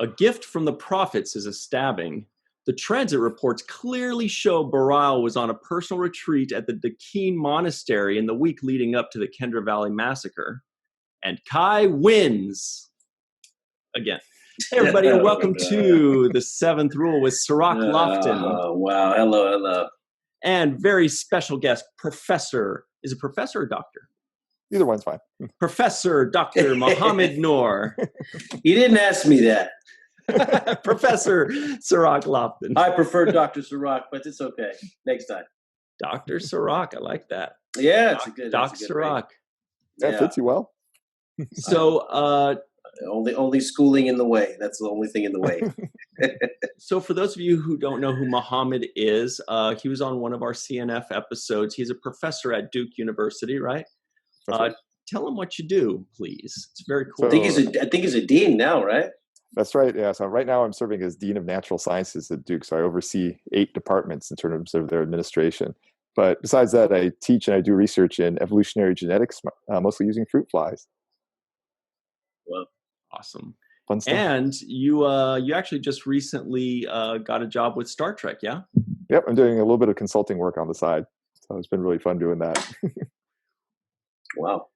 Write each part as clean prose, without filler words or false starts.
A gift from the prophets is a stabbing. The transit reports clearly show Baral was on a personal retreat at the Dakeen Monastery in the week leading up to the Kendra Valley massacre. And Kai wins. Again. Hey, everybody, and welcome to The Seventh Rule with Cirroc Lofton. Oh, wow. Hello. And very special guest, Professor. Is it Professor or Doctor? Either one's fine. Professor Dr. Mohamed Noor. You didn't ask me that. Professor Cirroc Lofton. I prefer Dr. Cirroc, but it's okay. Next time. Dr. Cirroc, I like that. Yeah, it's a good. Doc Cirroc. That fits you well. So, only schooling in the way. That's the only thing in the way. So for those of you who don't know who Mohamed is, he was on one of our CNF episodes. He's a professor at Duke University, right? Tell him what you do, please. It's very cool. I think he's a dean now, right? That's right. Yeah. So right now I'm serving as Dean of Natural Sciences at Duke. So I oversee 8 departments in terms of their administration. But besides that, I teach and I do research in evolutionary genetics, mostly using fruit flies. Well, awesome. Fun stuff. And you actually just recently got a job with Star Trek, yeah? Yep. I'm doing a little bit of consulting work on the side. So it's been really fun doing that. Wow.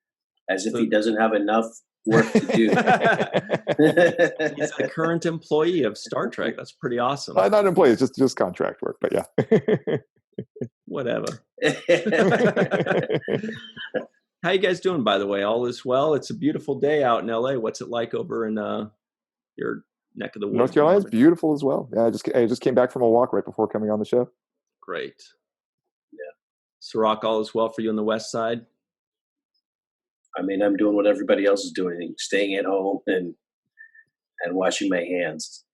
As if he doesn't have enough work to do. He's a current employee of Star Trek. That's pretty awesome. Not an employee, it's just contract work, but yeah. Whatever. How you guys doing, by the way? All is well? It's a beautiful day out in LA. What's it like over in your neck of the woods? North Carolina is beautiful as well. Yeah, I just came back from a walk right before coming on the show. Great. Yeah. Cirroc, all is well for you on the west side? I mean, I'm doing what everybody else is doing, staying at home and washing my hands.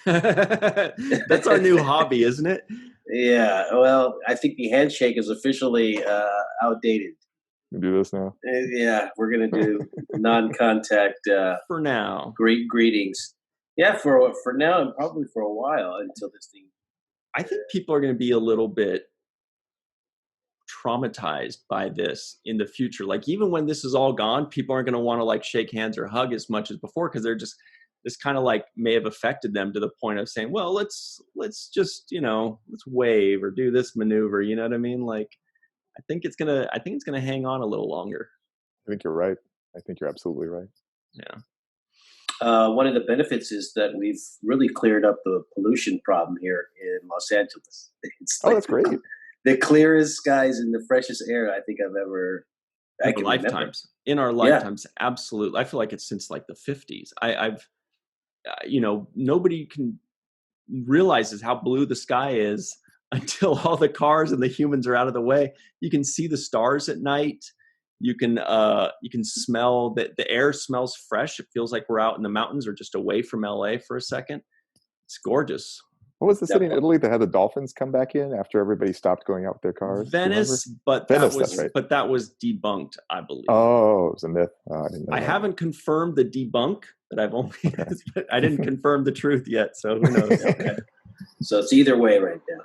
That's our new hobby, isn't it? Yeah. Well, I think the handshake is officially outdated. We do this now. Yeah, we're gonna do non-contact for now. Great greetings. Yeah, for now and probably for a while until this thing. I think people are going to be a little bit traumatized by this in the future. Like even when this is all gone, people aren't going to want to like shake hands or hug as much as before because they're just this kind of like may have affected them to the point of saying, well, let's just let's wave or do this maneuver. You know what I mean? Like. I think it's gonna hang on a little longer. I think you're right. I think you're absolutely right. Yeah. One of the benefits is that we've really cleared up the pollution problem here in Los Angeles. It's like that's great. The clearest skies and the freshest air I think I've ever. In our lifetimes, absolutely. I feel like it's since like the 50s. I've nobody can realizes how blue the sky is until all the cars and the humans are out of the way. You can see the stars at night. You can smell that the air smells fresh. It feels like we're out in the mountains or just away from LA for a second. It's gorgeous. What was the city in Italy that had the dolphins come back in after everybody stopped going out with their cars? Venice, but that was debunked, I believe. Oh, it was a myth. I haven't confirmed the debunk, but I didn't confirm the truth yet. So who knows? Okay. So it's either way right now.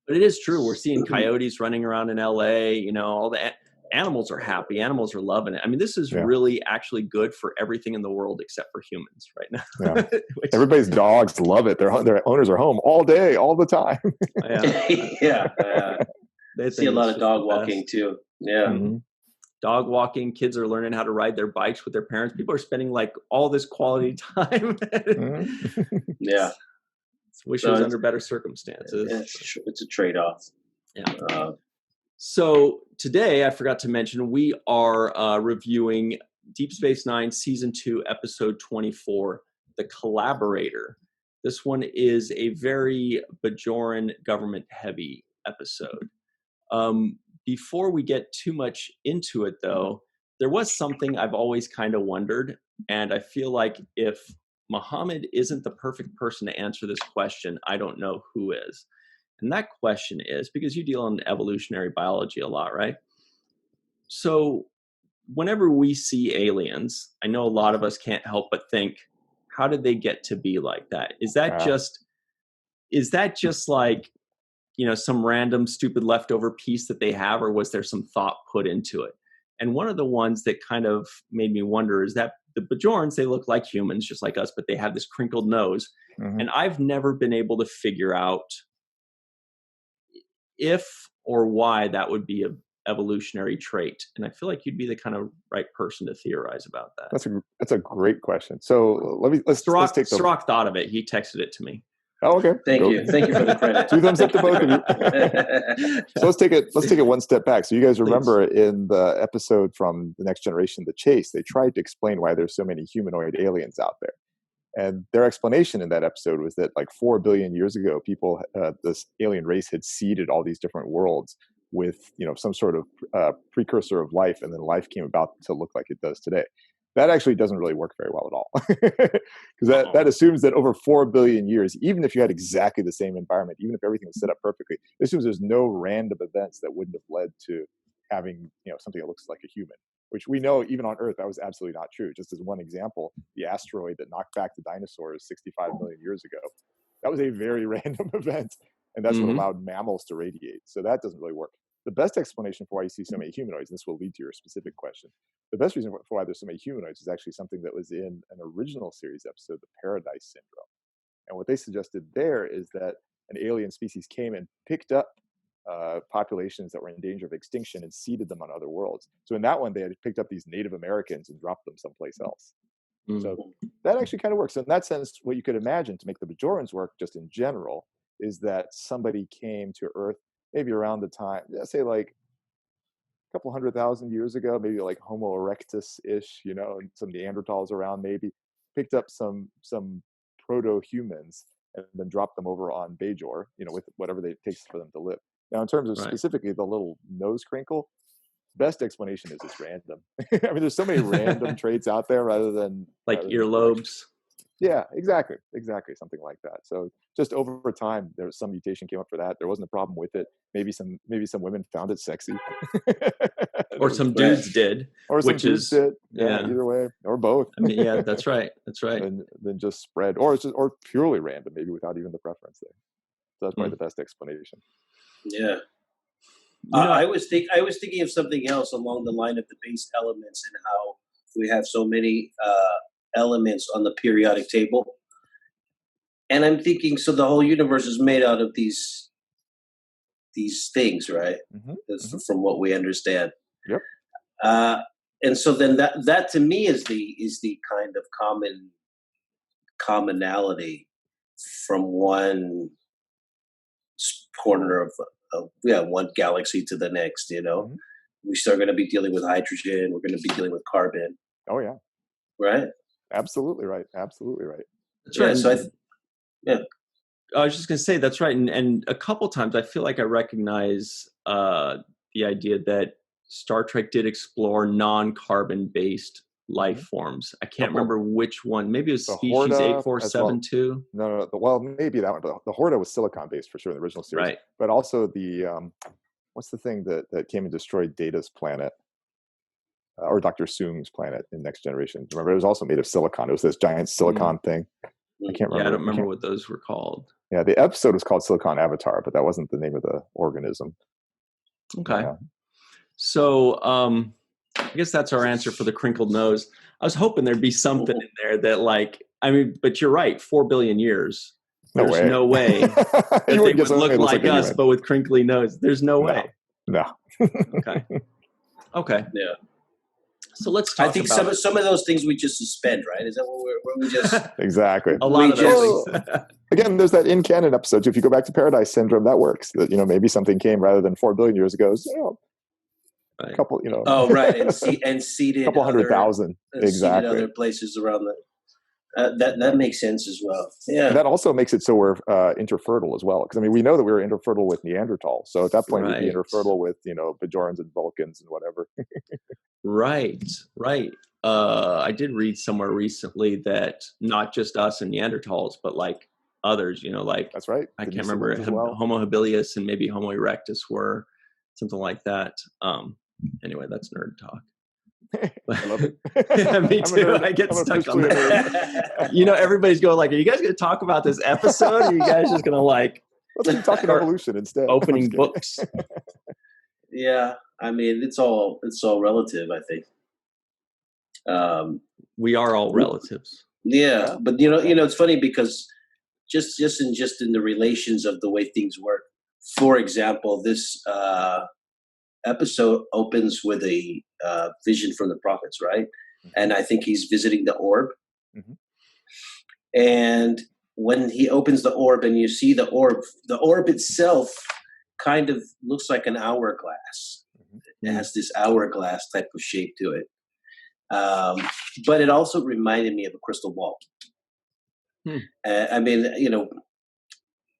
But it is true. We're seeing coyotes running around in LA. All the animals are happy. Animals are loving it. I mean, this is really actually good for everything in the world except for humans right now. Yeah. Everybody's dogs love it. Their owners are home all day, all the time. They see a lot of dog walking too. Yeah. Mm-hmm. Dog walking. Kids are learning how to ride their bikes with their parents. People are spending like all this quality time. Yeah. Wish it was under better circumstances. It's a trade-off. Yeah. So today, I forgot to mention, we are reviewing Deep Space Nine Season 2, Episode 24, The Collaborator. This one is a very Bajoran government-heavy episode. Before we get too much into it, though, there was something I've always kind of wondered, and I feel like if Mohamed isn't the perfect person to answer this question, I don't know who is. And that question is, because you deal in evolutionary biology a lot, right? So whenever we see aliens, I know a lot of us can't help but think, how did they get to be like that? Is that just like, some random stupid leftover piece that they have, or was there some thought put into it? And one of the ones that kind of made me wonder is that the Bajorans, they look like humans, just like us, but they have this crinkled nose. Mhm. And I've never been able to figure out if or why that would be a evolutionary trait. And I feel like you'd be the kind of right person to theorize about that. That's a great question. So let's take the. Cirroc thought of it. He texted it to me. Oh, okay. Thank you for the credit. 2 thumbs up to both of you. So let's take it one step back. So you guys remember in the episode from The Next Generation, The Chase, they tried to explain why there's so many humanoid aliens out there. And their explanation in that episode was that like 4 billion years ago, people, this alien race had seeded all these different worlds with, some sort of precursor of life, and then life came about to look like it does today. That actually doesn't really work very well at all, because that assumes that over 4 billion years, even if you had exactly the same environment, even if everything was set up perfectly, it assumes there's no random events that wouldn't have led to having something that looks like a human. Which we know even on Earth, that was absolutely not true. Just as one example, the asteroid that knocked back the dinosaurs 65 million years ago, that was a very random event. And that's what allowed mammals to radiate. So that doesn't really work. The best explanation for why you see so many humanoids, and this will lead to your specific question, the best reason for why there's so many humanoids is actually something that was in an original series episode, the Paradise Syndrome. And what they suggested there is that an alien species came and picked up populations that were in danger of extinction and seeded them on other worlds. So in that one, they had picked up these Native Americans and dropped them someplace else. So that actually kind of works. So in that sense, what you could imagine to make the Bajorans work just in general is that somebody came to Earth maybe around the time, let's say like a couple 100,000 years ago, maybe like Homo erectus-ish, and some Neanderthals around, maybe picked up some proto-humans and then dropped them over on Bajor, with whatever it takes for them to live. Now, in terms of specifically the little nose crinkle, best explanation is it's random. I mean, there's so many random traits out there rather than earlobes. Yeah, exactly, something like that. So just over time, there was some mutation came up for that. There wasn't a problem with it. Maybe some women found it sexy, or some dudes did, or some dudes did. Yeah, either way, or both. I mean, yeah, that's right. And then just spread, or purely random, maybe without even the preference there. So that's probably the best explanation. Yeah. I was thinking of something else along the line of the base elements and how we have so many elements on the periodic table. And I'm thinking, so the whole universe is made out of these things, right? From what we understand. Yep. And so then that to me is the kind of commonality from one corner of one galaxy to the next. We start going to be dealing with hydrogen. We're going to be dealing with carbon. Oh yeah. Right. Absolutely right. That's right. Yeah, so I was just going to say that's right. And a couple times I feel like I recognize the idea that Star Trek did explore non-carbon based life forms. I can't remember which one. Maybe it was species 8472. No. Well, maybe that one. But the Horta was silicon based for sure in the original series. Right. But also the what's the thing that came and destroyed Data's planet? Or Dr. Soong's planet in Next Generation. Remember, it was also made of silicon. It was this giant silicon thing. I can't remember. Yeah, I don't remember what those were called. Yeah, the episode was called Silicon Avatar, but that wasn't the name of the organism. Okay. So I guess that's our answer for the crinkled nose. I was hoping there'd be something in there that but you're right, 4 billion years. There's no way that they would look like us, but with crinkly nose. There's no way. No. Okay. Yeah. So let's talk. I think some of those things we just suspend, right? Is that what we just exactly? A lot of those things. Again, there's that in canon episode. If you go back to Paradise Syndrome, that works. That maybe something came rather than 4 billion years ago. A couple, Oh, right, and seeded a couple 100,000 exactly other places around that makes sense as well. Yeah, and that also makes it so we're interfertile as well. Because we know that we were interfertile with Neanderthal, so at that point we'd be interfertile with Bajorans and Vulcans and whatever. Right. I did read somewhere recently that not just us and Neanderthals, but like others, that's right. I can't remember Homo habilis and maybe Homo erectus were something like that. Anyway, that's nerd talk. I love it. Yeah, me too. I get stuck on that. Everybody's going like, are you guys going to talk about this episode? Or are you guys just going to let's keep talking evolution instead. Opening books. Yeah. It's all relative, I think. We are all relatives. Yeah, but it's funny because just in the relations of the way things work. For example, this episode opens with a vision from the prophets, right? And I think he's visiting the orb. Mm-hmm. And when he opens the orb and you see the orb itself kind of looks like an hourglass. Mm-hmm. It has this hourglass type of shape to it. But it also reminded me of a crystal ball. I mean,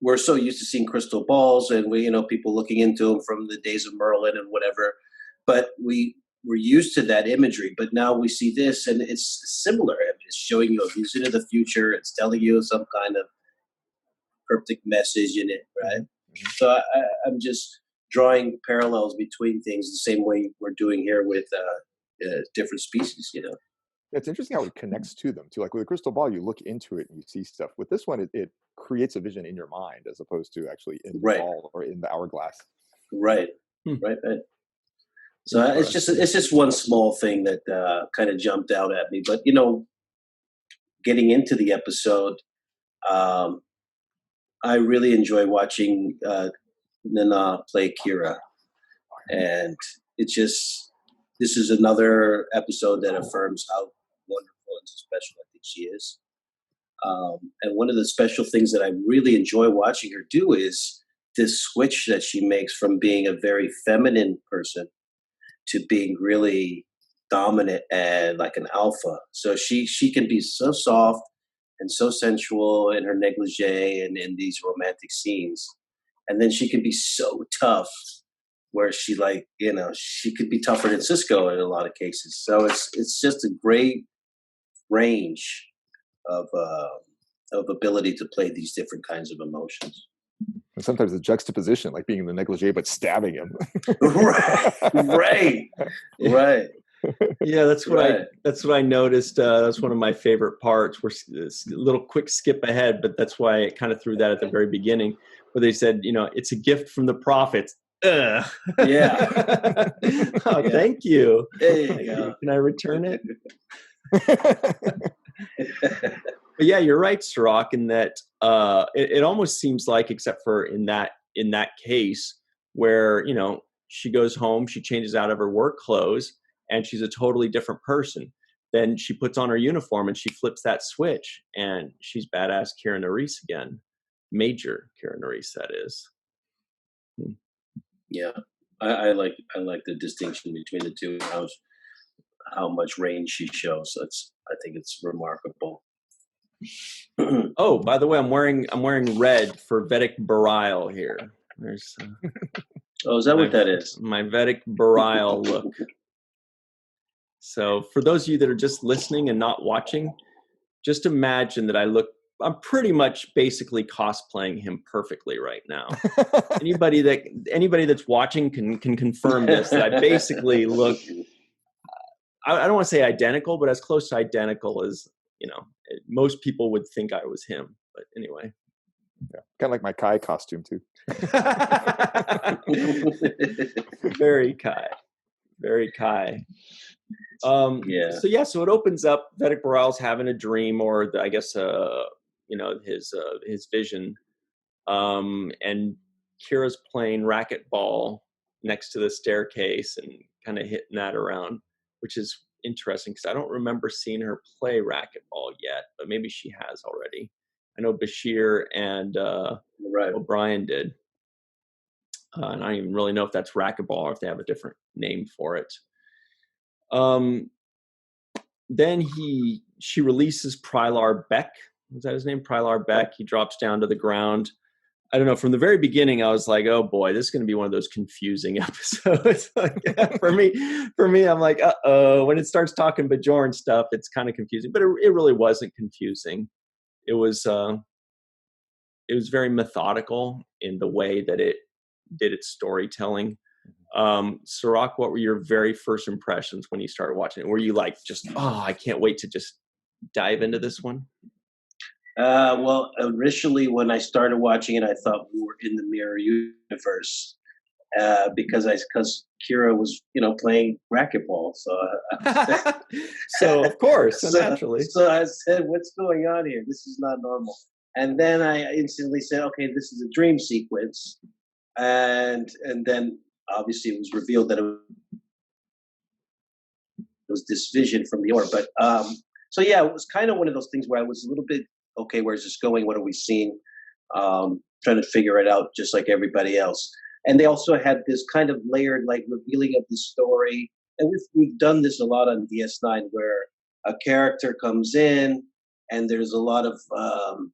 we're so used to seeing crystal balls and people looking into them from the days of Merlin and whatever, but we're used to that imagery. But now we see this and it's similar. I mean, it's showing you a vision of the future. It's telling you some kind of cryptic message in it, right? Mm-hmm. So I'm just drawing parallels between things the same way we're doing here with different species, It's interesting how it connects to them too. Like with a crystal ball, you look into it and you see stuff. With this one, it creates a vision in your mind as opposed to actually in the ball or in the hourglass. Right. Right. So it's just one small thing that kind of jumped out at me. But getting into the episode, I really enjoy watching Nana play Kira, and this is another episode that affirms how wonderful and special I think she is. And one of the special things that I really enjoy watching her do is this switch that she makes from being a very feminine person to being really dominant and like an alpha. So she can be so soft and so sensual in her negligee and in these romantic scenes. And then she can be so tough where she she could be tougher than Sisko in a lot of cases. So it's just a great range of ability to play these different kinds of emotions. And sometimes the juxtaposition, like being in the negligee but stabbing him. right. Yeah, that's what I noticed. That's one of my favorite parts. We're a little quick skip ahead, but that's why I kind of threw that at the very beginning, where they said, it's a gift from the prophets. Ugh. Yeah. Thank you. There you go. Can I return it? But yeah, you're right, Cirroc, in that it almost seems like, except for in that case, where she goes home, she changes out of her work clothes, and she's a totally different person. Then she puts on her uniform and she flips that switch, and she's badass Kira Nerys again, Major Kira Nerys, that is. Yeah, I like the distinction between the two, how much range she shows. I think it's remarkable. Oh, by the way, I'm wearing red for Vedek Barile here. There's is that what that is? My Vedek Barile look. So for those of you that are just listening and not watching, just imagine that I'm pretty much basically cosplaying him perfectly right now. Anybody that's watching can confirm this, that I basically look, I don't want to say identical, but as close to identical as, most people would think I was him. But anyway. Yeah, kind of like my Kai costume too. Very Kai. So it opens up. Vedek Barile's having a dream, or his vision, and Kira's playing racquetball next to the staircase and kind of hitting that around, which is interesting because I don't remember seeing her play racquetball yet, but maybe she has already. I know Bashir and O'Brien did. And I don't even really know if that's racquetball or if they have a different name for it. Then she releases Prylar Beck. Was that his name? Prylar Beck. He drops down to the ground. I don't know. From the very beginning, I was like, "Oh boy, this is going to be one of those confusing episodes." For me, I'm like, "Uh-oh." When it starts talking Bajoran stuff, it's kind of confusing. But it really wasn't confusing. It was very methodical in the way that it did its storytelling. Cirroc, what were your very first impressions when you started watching it? Were you like, I can't wait to just dive into this one? Well, initially when I started watching it, I thought we were in the mirror universe. because Kira was, playing racquetball. So, so of course, so, naturally. So I said, "What's going on here? This is not normal." And then I instantly said, "Okay, this is a dream sequence." And then obviously it was revealed that it was this vision from the orb. But so yeah, it was kind of one of those things where I was a little bit, okay, where's this going? What are we seeing? Trying to figure it out just like everybody else. And they also had this kind of layered, like, revealing of the story. And we've done this a lot on DS9, where a character comes in and there's a lot of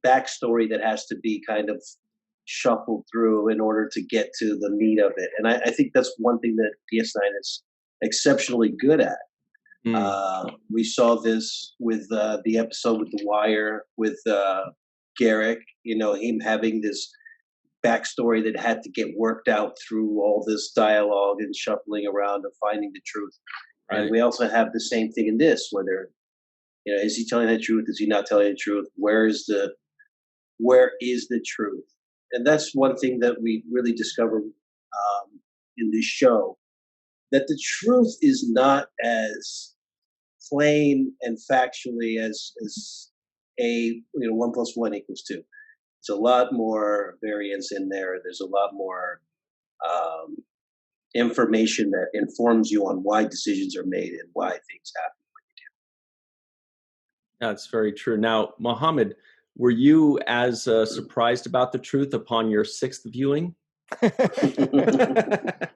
backstory that has to be kind of shuffled through in order to get to the meat of it. And I think that's one thing that DS9 is exceptionally good at. We saw this with the episode with The Wire, with Garrick, him having this backstory that had to get worked out through all this dialogue and shuffling around and finding the truth. Right. And we also have the same thing in this, where they're, is he telling the truth? Is he not telling the truth? Where is the truth? And that's one thing that we really discovered in this show, that the truth is not as plain and factually as a 1 + 1 = 2. It's a lot more variance in there. There's a lot more information that informs you on why decisions are made and why things happen when you do. That's very true. Now, Mohamed, were you as surprised about the truth upon your 6th viewing?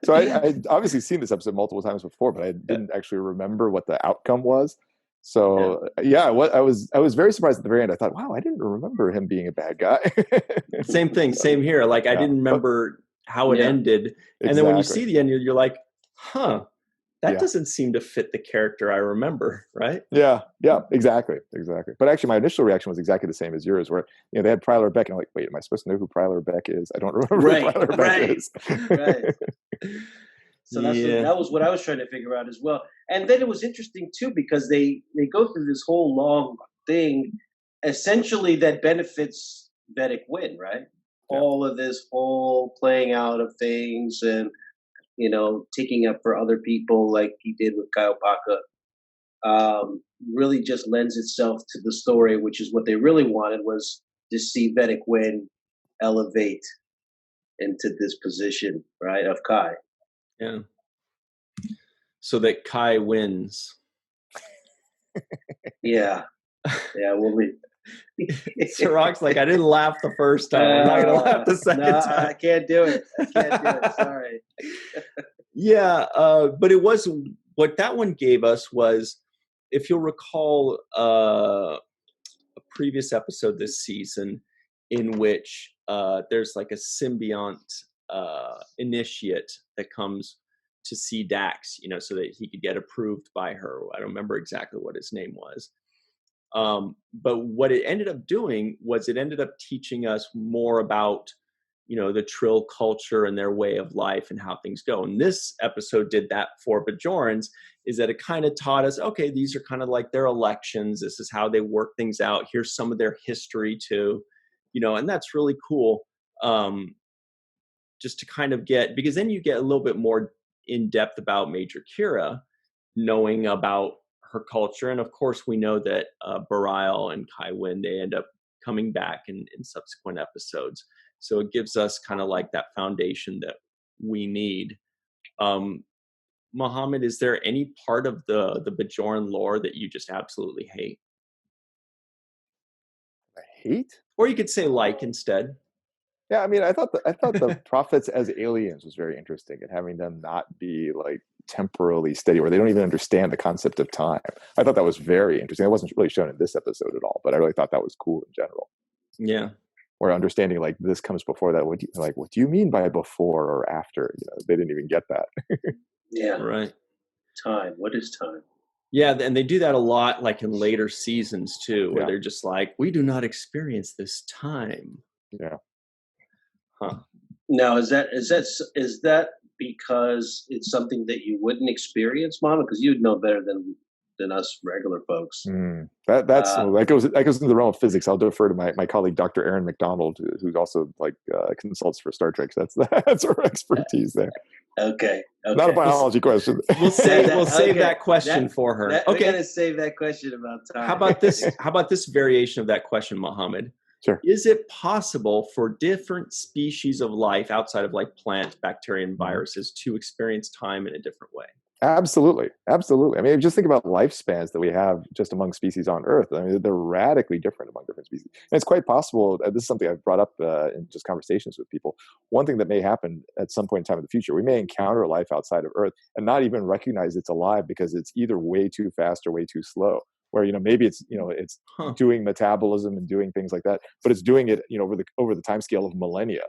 So I'd obviously seen this episode multiple times before, but I didn't actually remember what the outcome was. So I was very surprised at the very end. I thought, wow, I didn't remember him being a bad guy. Same thing, same here. Like I didn't remember how it ended, and then when you see the end, you're like, huh, that doesn't seem to fit the character I remember, right? Yeah, exactly. But actually, my initial reaction was exactly the same as yours, where they had Prylar Beck, and I'm like, wait, am I supposed to know who Prylar Beck is? I don't remember who Prylar Beck is. Right. So that was what I was trying to figure out as well. And then it was interesting too, because they go through this whole long thing, essentially that benefits Vedek Winn, right? Yeah. All of this whole playing out of things and taking up for other people like he did with Kaiopaka, really just lends itself to the story, which is what they really wanted, was to see Vedek Winn elevate into this position, right, of Kai. Yeah. So that Kai wins. Yeah. Well, Cirroc's like, I didn't laugh the first time. I'm not going to laugh the second time. I can't do it. Sorry. Yeah. But it was, what that one gave us was, if you'll recall a previous episode this season in which there's like a symbiont initiate that comes to see Dax, so that he could get approved by her. I don't remember exactly what his name was. But what it ended up doing was it ended up teaching us more about, the Trill culture and their way of life and how things go. And this episode did that for Bajorans, is that it kind of taught us, okay, these are kind of like their elections. This is how they work things out. Here's some of their history too, and that's really cool. Just to kind of get, because then you get a little bit more in depth about Major Kira, knowing about her culture. And of course, we know that Bareil and Kai Winn, they end up coming back in subsequent episodes. So it gives us kind of like that foundation that we need. Mohamed, is there any part of the Bajoran lore that you just absolutely hate? I hate? Or you could say like instead. Yeah, I mean, I thought the prophets as aliens was very interesting, and having them not be like temporally steady, where they don't even understand the concept of time. I thought that was very interesting. It wasn't really shown in this episode at all, but I really thought that was cool in general. Yeah. Or understanding like this comes before that. What do you mean by before or after? They didn't even get that. Yeah. Right. Time. What is time? Yeah, and they do that a lot, like in later seasons too, where they're just like, we do not experience this time. Yeah. Huh. Now, is that because it's something that you wouldn't experience, Mama? Because you'd know better than us regular folks. That goes into the realm of physics. I'll defer to my colleague Dr. Aaron McDonald, who's also like consults for Star Trek. So that's our expertise there. Okay. Not a biology question. We'll save that question for her. Okay. We gotta save that question about time. How about this? How about this variation of that question, Mohamed? Sure. Is it possible for different species of life outside of like plants, bacteria, and viruses to experience time in a different way? Absolutely. I mean, just think about lifespans that we have just among species on Earth. I mean, they're radically different among different species. And it's quite possible, this is something I've brought up in just conversations with people. One thing that may happen at some point in time in the future, we may encounter life outside of Earth and not even recognize it's alive because it's either way too fast or way too slow. Where, maybe it's, it's doing metabolism and doing things like that, but it's doing it, over the time scale of millennia.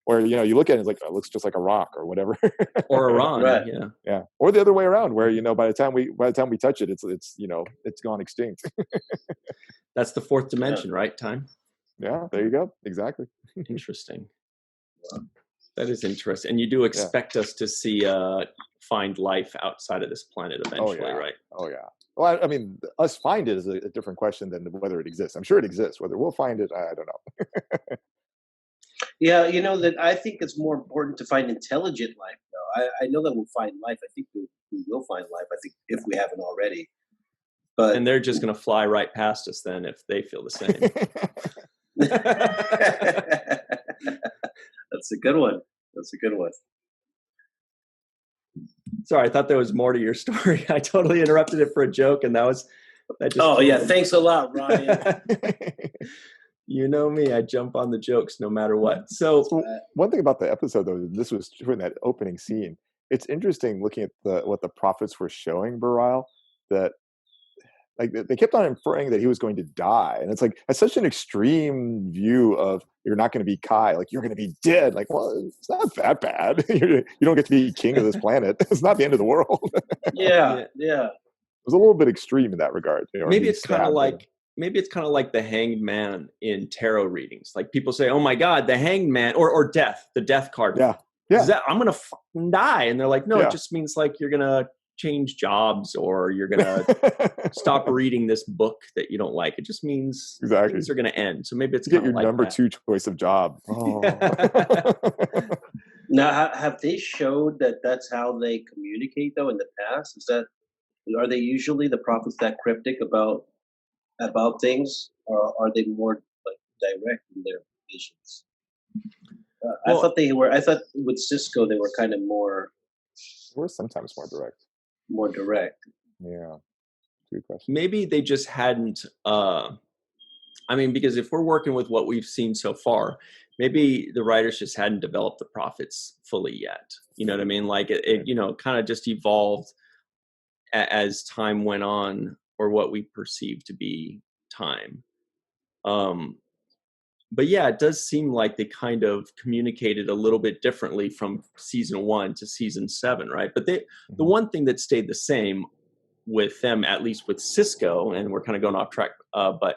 Where, you look at it, it's like, it looks just like a rock or whatever. Or Iran, right. Yeah. Or the other way around, where, by the time we touch it, it's gone extinct. That's the fourth dimension, right? Time. Yeah, there you go. Exactly. Interesting. That is interesting. And you do expect us to see, find life outside of this planet eventually, right? Oh, yeah. Well, I mean, us find it is a different question than whether it exists. I'm sure it exists. Whether we'll find it, I don't know. Yeah, that I think it's more important to find intelligent life, though. I know that we'll find life. I think we will find life. I think if we haven't already. And they're just going to fly right past us then if they feel the same. That's a good one. Sorry, I thought there was more to your story. I totally interrupted it for a joke, and that just. Thanks a lot, Ryan. You know me, I jump on the jokes no matter what. So one thing about the episode, though, this was true in that opening scene. It's interesting looking at what the prophets were showing Bareil, that like they kept on inferring that he was going to die. And it's like, that's such an extreme view of you're not going to be Kai, like you're going to be dead. Like, well, it's not that bad. You don't get to be king of this planet. It's not the end of the world. Yeah. It was a little bit extreme in that regard. Maybe it's kind of like the hanged man in tarot readings. Like people say, oh my God, the hanged man or death, the death card. Yeah. I'm going to fucking die. And they're like, no, it just means like you're going to change jobs or you're going to stop reading this book that you don't like. It just means things are going to end. So maybe it's get your number 2 choice of job. Oh. Now, have they showed that that's how they communicate though in the past? Are they usually the prophets that cryptic about things, or are they more like direct in their visions? I thought with Sisko they were kind of more. We're sometimes more direct. More direct. Yeah. Good question. Maybe they just hadn't. Because if we're working with what we've seen so far, maybe the writers just hadn't developed the prophets fully yet. You know what I mean? Like it kind of just evolved as time went on, or what we perceive to be time. But yeah, it does seem like they kind of communicated a little bit differently from season 1 to season 7, right? But the one thing that stayed the same with them, at least with Sisko, and we're kind of going off track, but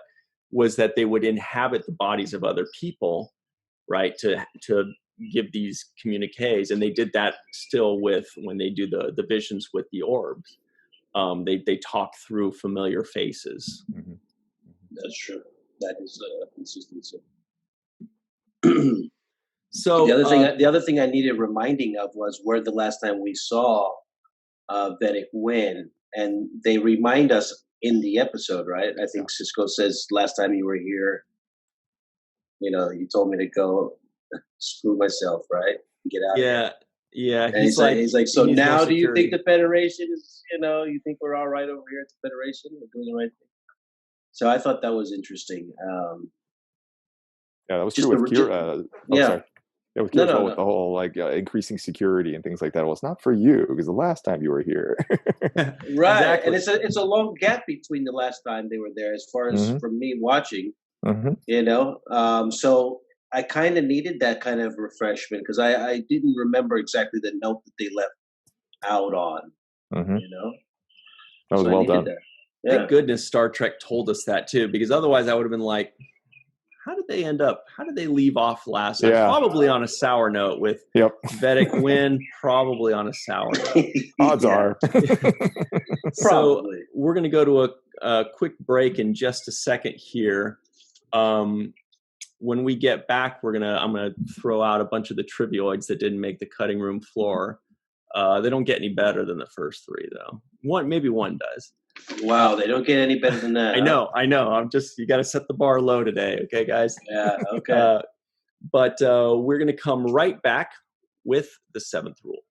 was that they would inhabit the bodies of other people, right, to give these communiques. And they did that still with when they do the visions with the orbs. They talk through familiar faces. Mm-hmm. That's true. That is consistency. So the other thing I needed reminding of was where the last time we saw Vedek Winn, and they remind us in the episode, right? I think Sisko says, last time you were here, you told me to go screw myself, right? Get out. Yeah. And he's like, so now do you think the Federation is, you think we're all right over here at the Federation? We're doing the right thing. So I thought that was interesting. That was true with Kira. Sorry. Yeah, with Kira with the whole like increasing security and things like that. Well, it's not for you because the last time you were here. Right. Exactly. And it's a long gap between the last time they were there as far as from me watching, so I kind of needed that kind of refreshment because I didn't remember exactly the note that they left out on, That was well done. Yeah. Thank goodness Star Trek told us that too, because otherwise I would have been like, how did they leave off last time? Probably on a sour note with Vedek Winn, probably on a sour note. Odds are. So we're going to go to a quick break in just a second here. When we get back, I'm going to throw out a bunch of the trivioids that didn't make the cutting room floor. They don't get any better than the first three, though. Maybe one does. Wow, they don't get any better than that. I know. You got to set the bar low today, okay, guys? Yeah, okay. But we're going to come right back with the seventh rule.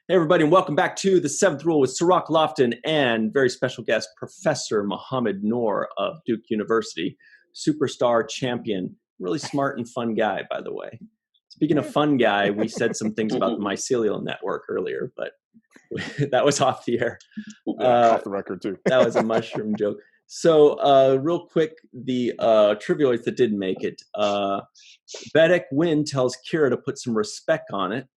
Hey, everybody, and welcome back to the seventh rule with Cirroc, Lofton, and very special guest, Professor Mohamed Noor of Duke University, superstar champion, really smart and fun guy, by the way. Speaking of fun guy, we said some things about the mycelial network earlier, but that was off the air. Off the record, too. That was a mushroom joke. So real quick, the trivioids that didn't make it. Vedek Winn tells Kira to put some respect on it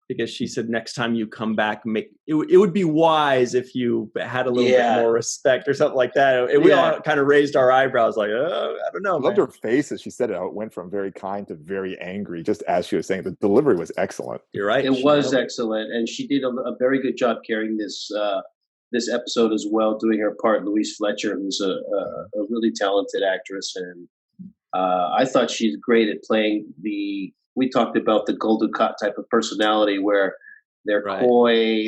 because she said next time you come back, it would be wise if you had a little bit more respect or something like that. We all kind of raised our eyebrows like, oh, I don't know. I loved her face as she said it. It went from very kind to very angry, just as she was saying. The delivery was excellent. You're right. It was excellent. And she did a very good job carrying this episode as well, doing her part. Louise Fletcher, who's a really talented actress. And I thought she's great at playing we talked about the Gul Dukat type of personality where they're coy,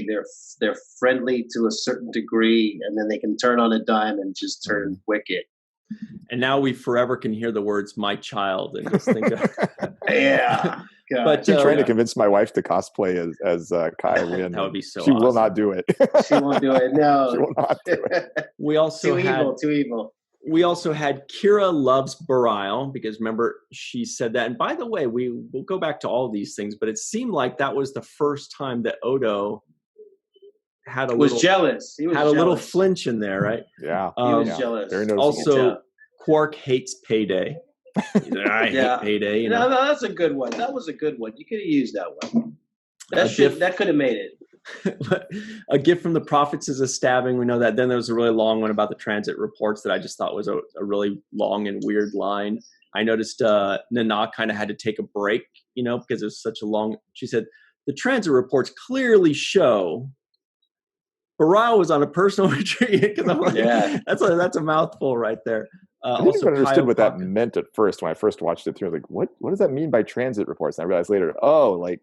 they're friendly to a certain degree, and then they can turn on a dime and just turn wicked. And now we forever can hear the words "my child" and just think of yeah. God. But I'm trying to convince my wife to cosplay as Kai Winn. That would be so She awesome. will not do it. She won't do it. No. She will not do it. We also too evil. We also had Kira loves Bareil because remember she said that. And by the way, we'll go back to all these things, but it seemed like that was the first time that Odo was jealous. He was had jealous. A little flinch in there, right? Yeah, he was jealous. Very noticeable. Also, Quark hates Payday. I hate Payday. No, that's a good one. That was a good one. You could have used that one. That could have made it. A gift from the prophets is a stabbing. We know that. Then there was a really long one about the transit reports that I just thought was a really long and weird line. I noticed Nana kind of had to take a break, because it was such a long. She said the transit reports clearly show Bareil was on a personal retreat. Because I'm like, that's a mouthful right there. I didn't even understood what that meant at first when I first watched it through. I was like, what does that mean by transit reports? And I realized later, like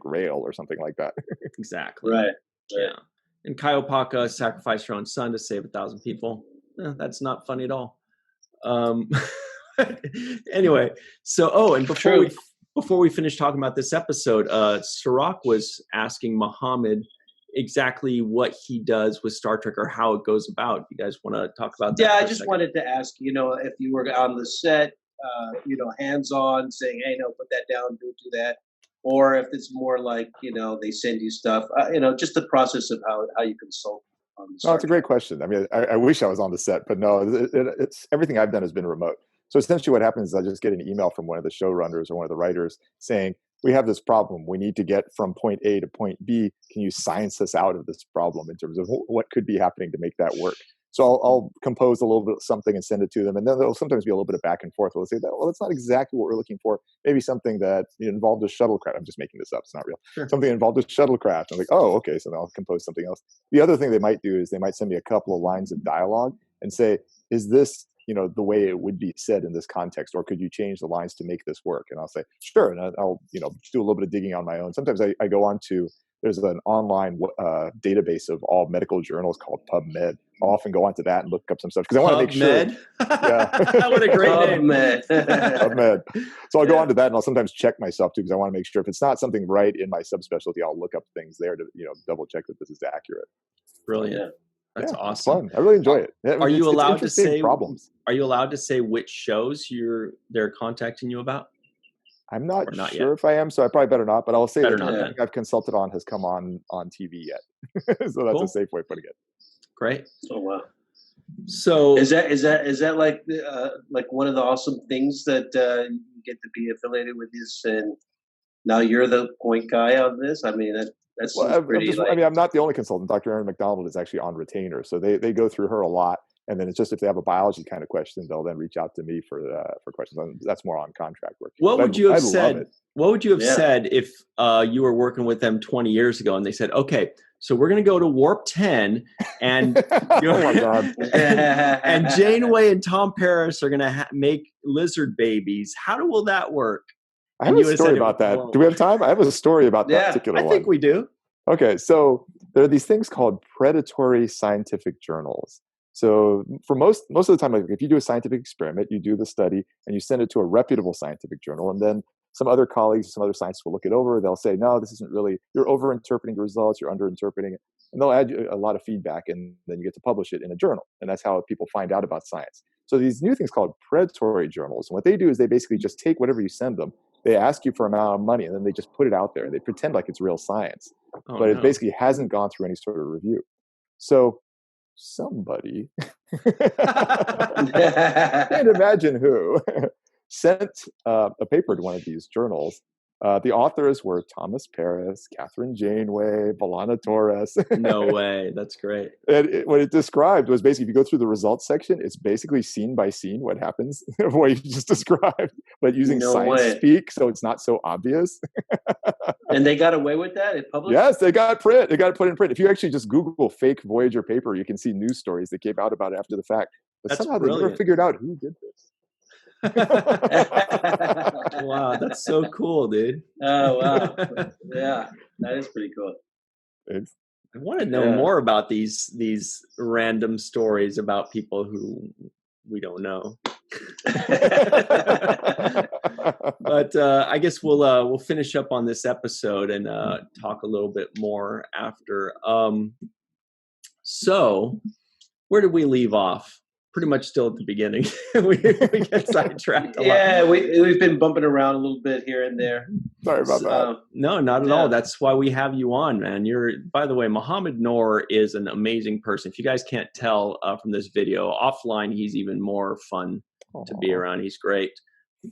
rail or something like that. Exactly. Right. Yeah. And Kaiopaka sacrificed her own son to save 1,000 people. That's not funny at all. Anyway, so and before we finish talking about this episode, Cirroc was asking Mohamed exactly what he does with Star Trek or how it goes about. You guys want to talk about that? Yeah, I just wanted to ask, if you were on the set, hands-on, saying, hey, no, put that down, do that. Or if it's more like, they send you stuff, just the process of how you consult on the Star Trek. It's a great question. I mean, I wish I was on the set, but no, it's everything I've done has been remote. So essentially what happens is I just get an email from one of the showrunners or one of the writers saying, we have this problem. We need to get from point A to point B. Can you science us out of this problem in terms of what could be happening to make that work? So I'll compose a little bit of something and send it to them. And then there'll sometimes be a little bit of back and forth. They'll say, well, that's not exactly what we're looking for. Maybe something that involved a shuttlecraft. I'm just making this up. It's not real. Sure. Something involved a shuttlecraft. I'm like, oh, okay. So then I'll compose something else. The other thing they might do is they might send me a couple of lines of dialogue and say, is this the way it would be said in this context, or could you change the lines to make this work? And I'll say, sure. And I'll, do a little bit of digging on my own. Sometimes I go on to, there's an online database of all medical journals called PubMed. I'll often go onto that and look up some stuff because I want to make sure. Yeah. What a great name. PubMed. So I'll go onto that and I'll sometimes check myself too, because I want to make sure if it's not something right in my subspecialty, I'll look up things there to, double check that this is accurate. Brilliant. Yeah. That's awesome. Fun. I really enjoy it. Are you allowed to say problems? Are you allowed to say which shows they're contacting you about? I'm not sure if I am, so I probably better not. But I'll say that nothing I've consulted on has come on TV yet, so that's a safe way of putting it. Great. Oh wow. So is that like one of the awesome things that you get to be affiliated with this, and now you're the point guy on this? I mean, that's pretty. I'm not the only consultant. Dr. Erin McDonald is actually on retainer, so they go through her a lot. And then it's just if they have a biology kind of question, they'll then reach out to me for questions. That's more on contract work. What would you have said? What would you have said if you were working with them 20 years ago and they said, "Okay, so we're going to go to Warp 10, and oh my God. and Janeway and Tom Paris are going to make lizard babies. How will that work?" I have a story about that. Do we have time? I have a story about that particular one. I think we do. Okay, so there are these things called predatory scientific journals. So for most of the time, like if you do a scientific experiment, you do the study and you send it to a reputable scientific journal, and then some other colleagues, some other scientists will look it over. They'll say, no, this isn't really, you're over-interpreting the results, you're under-interpreting it. And they'll add a lot of feedback, and then you get to publish it in a journal. And that's how people find out about science. So these new things called predatory journals, and what they do is they basically just take whatever you send them, they ask you for an amount of money, and then they just put it out there. They pretend like it's real science, but it basically hasn't gone through any sort of review. So somebody, can't imagine who, sent a paper to one of these journals. The authors were Thomas Paris, Catherine Janeway, Valana Torres. No way. That's great. And what it described was basically, if you go through the results section, it's basically scene by scene what happens, what you just described, but using science speak, so it's not so obvious. And they got away with that? It published? Yes, they got print. They got it put in print. If you actually just Google fake Voyager paper, you can see news stories that came out about it after the fact. But that's somehow brilliant. They never figured out who did this. Wow, that's so cool, dude. Oh, wow. Yeah, that is pretty cool. I want to know more about these random stories about people who we don't know. But I guess we'll finish up on this episode and talk a little bit more after. So where did we leave off? Pretty much still at the beginning. we get sidetracked a lot. Yeah, we've been bumping around a little bit here and there. Sorry about that. No, not at all. That's why we have you on, man. By the way, Mohamed Noor is an amazing person. If you guys can't tell from this video, offline he's even more fun to be around. He's great,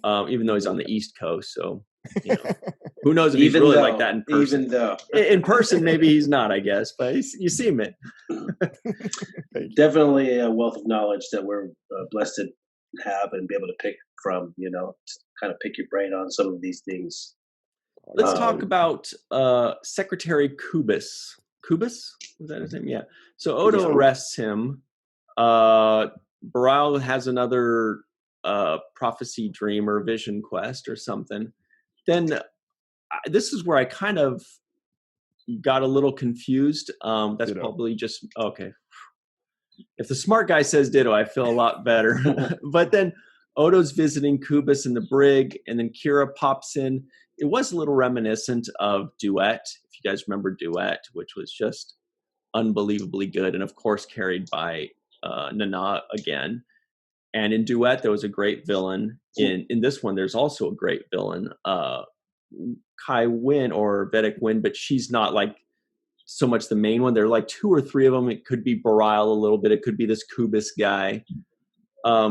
even though he's on the East Coast. So, who knows if he's really like that in person? Even though in person, maybe he's not, I guess, but you seem it. Definitely a wealth of knowledge that we're blessed to have and be able to pick from. Kind of pick your brain on some of these things. Let's talk about Secretary Kubis. Kubis? Was that his name? Yeah. So Odo arrests him. Baral has another prophecy dream or vision quest or something. Then this is where I kind of got a little confused. That's probably just okay. If the smart guy says ditto, I feel a lot better. But then Odo's visiting Kubis in the brig, and then Kira pops in. It was a little reminiscent of Duet, if you guys remember Duet, which was just unbelievably good, and of course carried by Nana again. And in Duet, there was a great villain. In this one, there's also a great villain, Kai Winn or Vedek Winn, but she's not like so much the main one. There are like 2 or 3 of them. It could be Baral a little bit. It could be this Kubis guy. I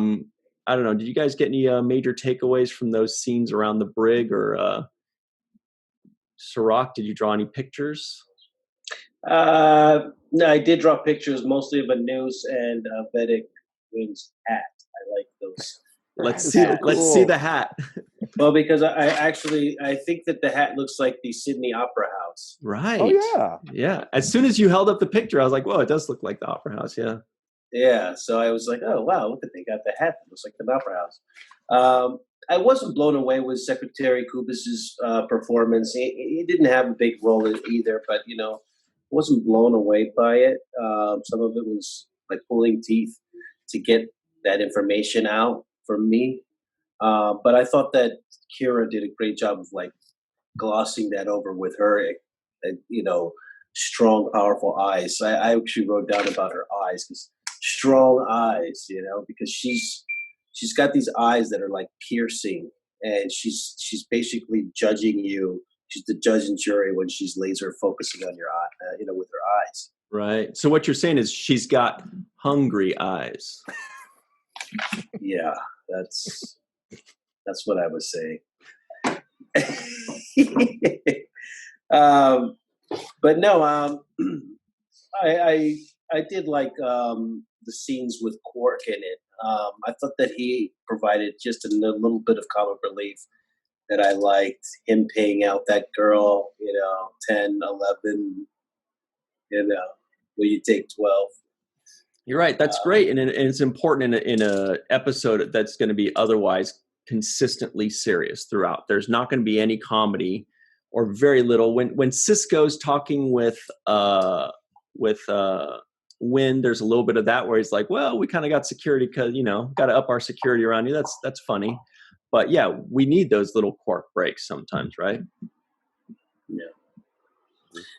don't know. Did you guys get any major takeaways from those scenes around the brig or Cirroc? Did you draw any pictures? No, I did draw pictures, mostly of a noose and Vedek Winn's hat. I like those. Let's see the hat. Well, because I think that the hat looks like the Sydney Opera House. Right. Oh yeah. As soon as you held up the picture, I was like, "Whoa, it does look like the Opera House." Yeah. Yeah. So I was like, "Oh wow, look at they got the hat that looks like the Opera House." I wasn't blown away with Secretary Kubis's performance. He didn't have a big role in either, but wasn't blown away by it. Some of it was like pulling teeth to get that information out from me. But I thought that Kira did a great job of like glossing that over with her, strong, powerful eyes. I actually wrote down about her eyes, because strong eyes, because she's got these eyes that are like piercing, and she's basically judging you. She's the judge and jury when she's laser focusing on your eye, with her eyes. Right. So what you're saying is she's got hungry eyes. Yeah, that's what I was saying. But no, I did like the scenes with Quark in it. I thought that he provided just a little bit of comic relief that I liked. Him paying out that girl, 10, 11, will you take 12? You're right. That's great. And it's important in a episode that's going to be otherwise consistently serious throughout. There's not going to be any comedy. very little. When Sisko's talking with Winn, there's a little bit of that where he's like, well, we kind of got security because, got to up our security around you. That's funny. But yeah, we need those little quark breaks sometimes, right? Yeah.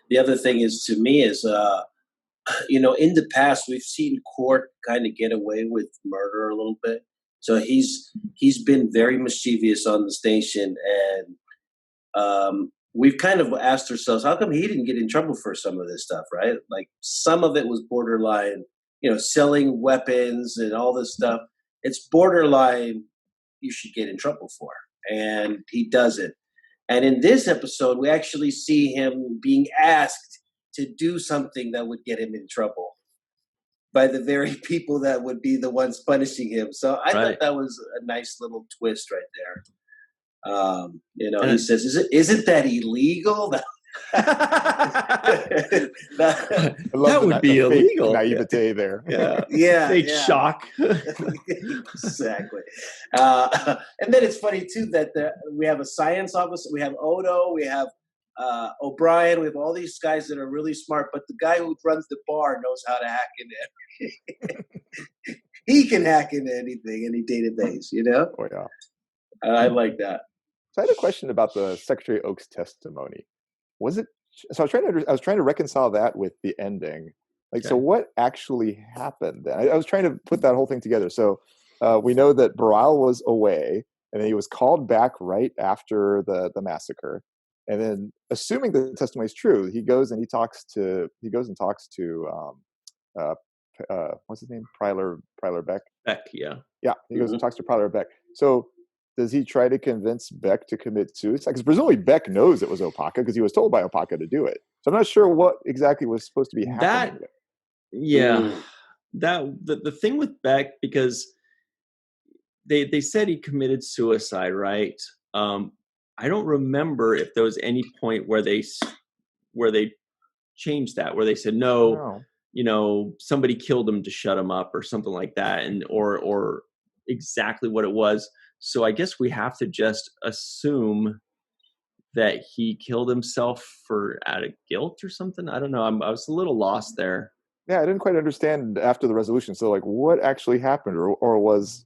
The other thing is, to me, is, in the past, we've seen Quark kind of get away with murder a little bit. So he's been very mischievous on the station, and we've kind of asked ourselves, how come he didn't get in trouble for some of this stuff, right? Like, some of it was borderline, selling weapons and all this stuff. It's borderline you should get in trouble for, and he doesn't. And in this episode, we actually see him being asked to do something that would get him in trouble by the very people that would be the ones punishing him. So I thought that was a nice little twist right there. He says, isn't that illegal? That would be illegal. Naivete there. Yeah. They'd shock. Exactly. And then it's funny too that we have a science officer, we have Odo, we have O'Brien, we have all these guys that are really smart, but the guy who runs the bar knows how to hack into everything. He can hack into anything, any database, Oh yeah. I like that. So I had a question about the Secretary Oak's testimony. Was it? So I was trying to reconcile that with the ending. Like, so what actually happened? I was trying to put that whole thing together. So we know that Baral was away, and then he was called back right after the massacre. And then, assuming the testimony is true, he goes and talks to what's his name? Pryler Beck. Beck, yeah. Yeah, he goes and talks to Pryler Beck. So does he try to convince Beck to commit suicide? Because presumably Beck knows it was Opaka because he was told by Opaka to do it. So I'm not sure what exactly was supposed to be happening. The thing with Beck, because they said he committed suicide, right? I don't remember if there was any point where they changed that, where they said no. Somebody killed him to shut him up or something like that, and or exactly what it was. So I guess we have to just assume that he killed himself out of guilt or something. I don't know. I was a little lost there. Yeah, I didn't quite understand after the resolution. So, like, what actually happened, or was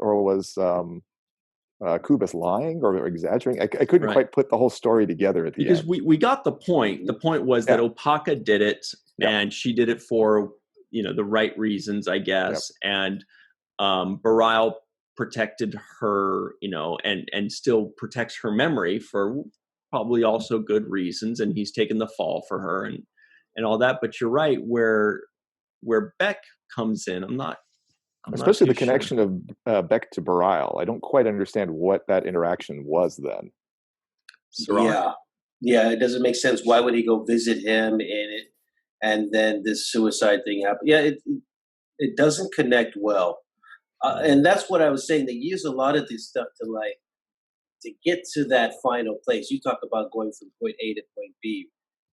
Kubas lying or exaggerating? I couldn't quite put the whole story together at the end. Because we got the point. The point was that Opaka did it, and she did it for the right reasons, I guess. And Baral protected her, and still protects her memory for probably also good reasons, and he's taken the fall for her and all that. But you're right, where Beck comes in, I'm not especially the connection of Beck to Baral. I don't quite understand what that interaction was then. Cirroc. Yeah, it doesn't make sense. Why would he go visit him and then this suicide thing happened? Yeah, it doesn't connect well. And that's what I was saying. They use a lot of this stuff to get to that final place. You talk about going from point A to point B,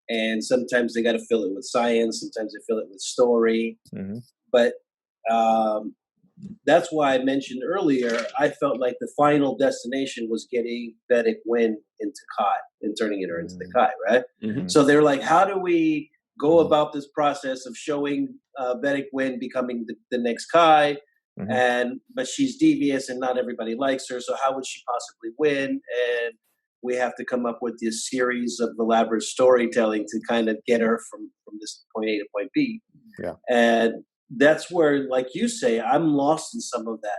and sometimes they got to fill it with science. Sometimes they fill it with story. Mm-hmm. But that's why I mentioned earlier, I felt like the final destination was getting Vedek Winn into Kai and turning her into the Kai, right? Mm-hmm. So they're like, how do we go about this process of showing Vedek Winn becoming the next Kai? Mm-hmm. But she's devious and not everybody likes her, so how would she possibly win? And we have to come up with this series of elaborate storytelling to kind of get her from this point A to point B. Yeah. And that's where, like you say, I'm lost in some of that.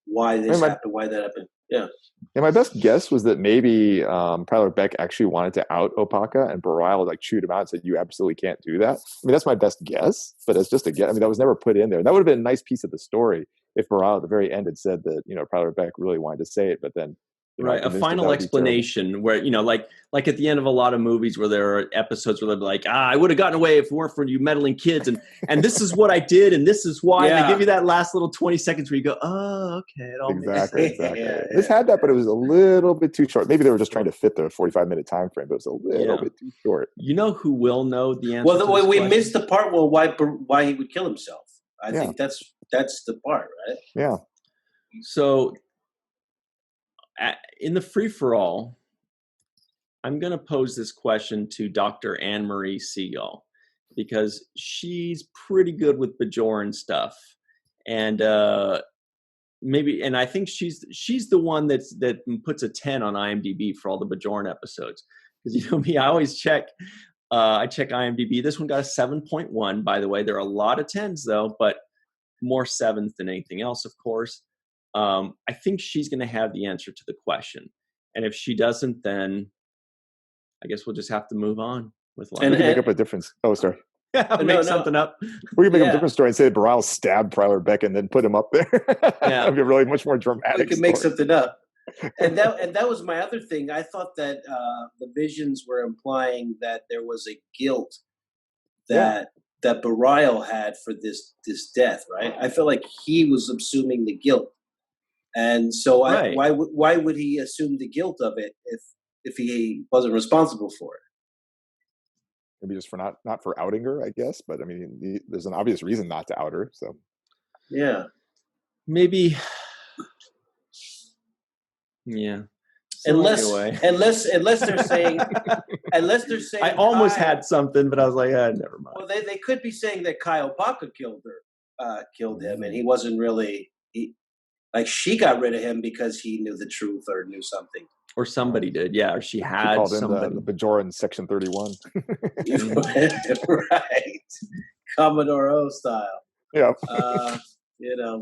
Why this happened, why that happened. Yeah. And my best guess was that maybe Pryler Beck actually wanted to out Opaka, and Baral chewed him out and said, "You absolutely can't do that." I mean, that's my best guess, but it's just a guess. I mean, that was never put in there. That would have been a nice piece of the story if Baral at the very end had said that, Pryler Beck really wanted to say it, but then a final explanation where, like at the end of a lot of movies where there are episodes where they're like, I would have gotten away if it weren't for you meddling kids. And this is what I did. And this is why. Yeah. And they give you that last little 20 seconds where you go, oh, okay. It all Exactly. This had that, but it was a little bit too short. Maybe they were just trying to fit the 45-minute time frame, but it was a little bit too short. You know who will know the answer? Well, we missed the part why he would kill himself. I think that's the part, right? Yeah. So in the free-for-all, I'm going to pose this question to Dr. Marie Segal, because she's pretty good with Bajoran stuff. And and I think she's the one that puts a 10 on IMDb for all the Bajoran episodes. Because me, I always check. I check IMDb. This one got a 7.1, by the way. There are a lot of 10s though, but more 7s than anything else, of course. I think she's going to have the answer to the question. And if she doesn't, then I guess we'll just have to move on with life. And we can make up a difference. Oh, sorry. Make something up. We can make up a different story and say Bareil stabbed Prowler Beck and then put him up there. Yeah. That'd be a really much more dramatic. We can make something up. And that was my other thing. I thought that the visions were implying that there was a guilt that Bareil had for this death, right? I feel like he was assuming the guilt, and so why would he assume the guilt of it if he wasn't responsible for it? Maybe just for not for outing her, I guess. But I mean, there's an obvious reason not to out her. So yeah, maybe. Yeah. So unless they're saying I almost had something, but I was like, never mind. Well, they could be saying that Kyle Paka killed him, and he wasn't really she got rid of him because he knew the truth or knew something. Or somebody did, yeah. Or she had somebody. The Bajoran Section 31. Right. Commodore O style. Yeah.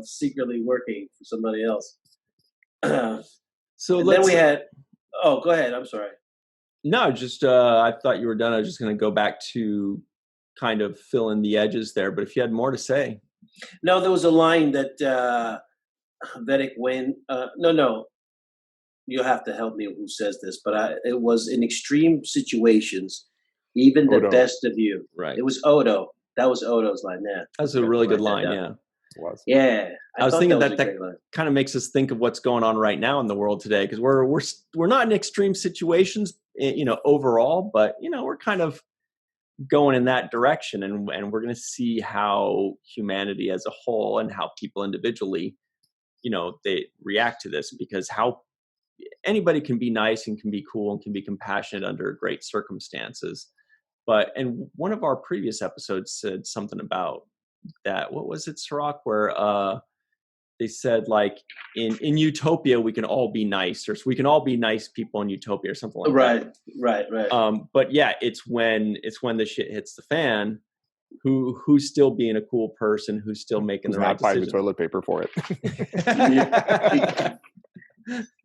Secretly working for somebody else. So then we had. Oh, go ahead. I'm sorry. No, just I thought you were done. I was just going to go back to kind of fill in the edges there. But if you had more to say. No, there was a line that Vedek Winn. No. You'll have to help me who says this, but it was in extreme situations, even the best of you. Right. It was Odo. That was Odo's line. Yeah. That's a really good line. Yeah. It was. Yeah. I was thinking that kind of makes us think of what's going on right now in the world today, because we're not in extreme situations, overall, but we're kind of going in that direction, and we're going to see how humanity as a whole and how people individually, they react to this, because how anybody can be nice and can be cool and can be compassionate under great circumstances. And one of our previous episodes said something about that. What was it, Cirroc, where they said like in utopia we can all be nice, or we can all be nice people in utopia or something like that. Right. But yeah, it's when the shit hits the fan, who's still being a cool person, who's still making the right decision. Not buying the toilet paper for it.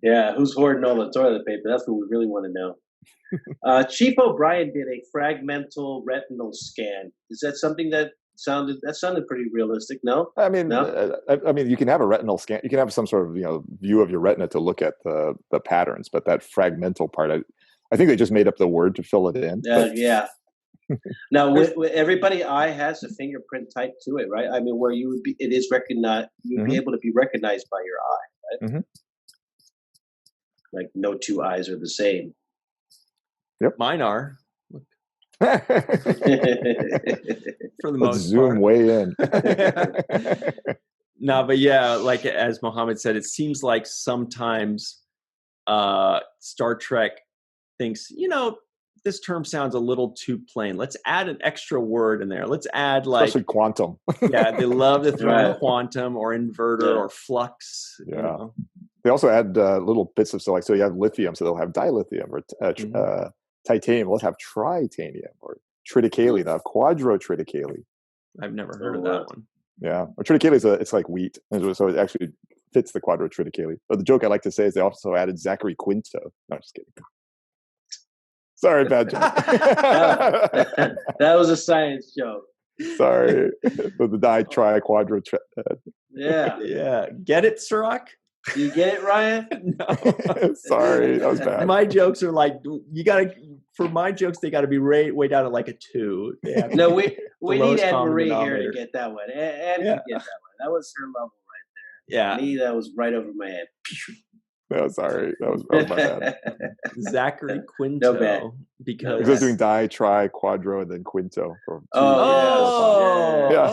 Yeah, who's hoarding all the toilet paper? That's what we really want to know. Chief O'Brien did a fragmental retinal scan. Is that something that sounded pretty realistic? No, I mean, you can have a retinal scan. You can have some sort of view of your retina to look at the patterns, but that fragmental part, I think they just made up the word to fill it in. Yeah. Now, with everybody, eye has a fingerprint type to it, right? I mean, where it is recognized, you'd be able to be recognized by your eye, right? Mm-hmm. Like no two eyes are the same. Yep, mine are. For the most zoom part. Way in. No, but yeah, like as Mohamed said, it seems like sometimes Star Trek thinks, this term sounds a little too plain. Let's add an extra word in there. Let's add especially quantum. Yeah, they love to throw in quantum or inverter or flux. Yeah. They also add little bits of so you have lithium, so they'll have dilithium, or titanium. Let's have tritanium, or triticale. They'll have quadrotriticale. I've never heard of that one. Yeah, or triticale it's like wheat, so it actually fits the quadrotriticale. But the joke I like to say is they also added Zachary Quinto. No, just kidding. Sorry, bad joke. That was a science joke. Sorry, but the di-tri-quadro. Yeah. Get it, Cirroc? You get it, Ryan? No. Sorry, that was bad. My jokes are like, for my jokes, they got to be way down at like a 2. No, we need Anne-Marie here to get that one. Anne can get that one. That was her level right there. Yeah. Me, that was right over my head. No, sorry. That was my bad. Zachary Quinto. No bad. Because he was doing di, tri, quadro, and then quinto. Okay.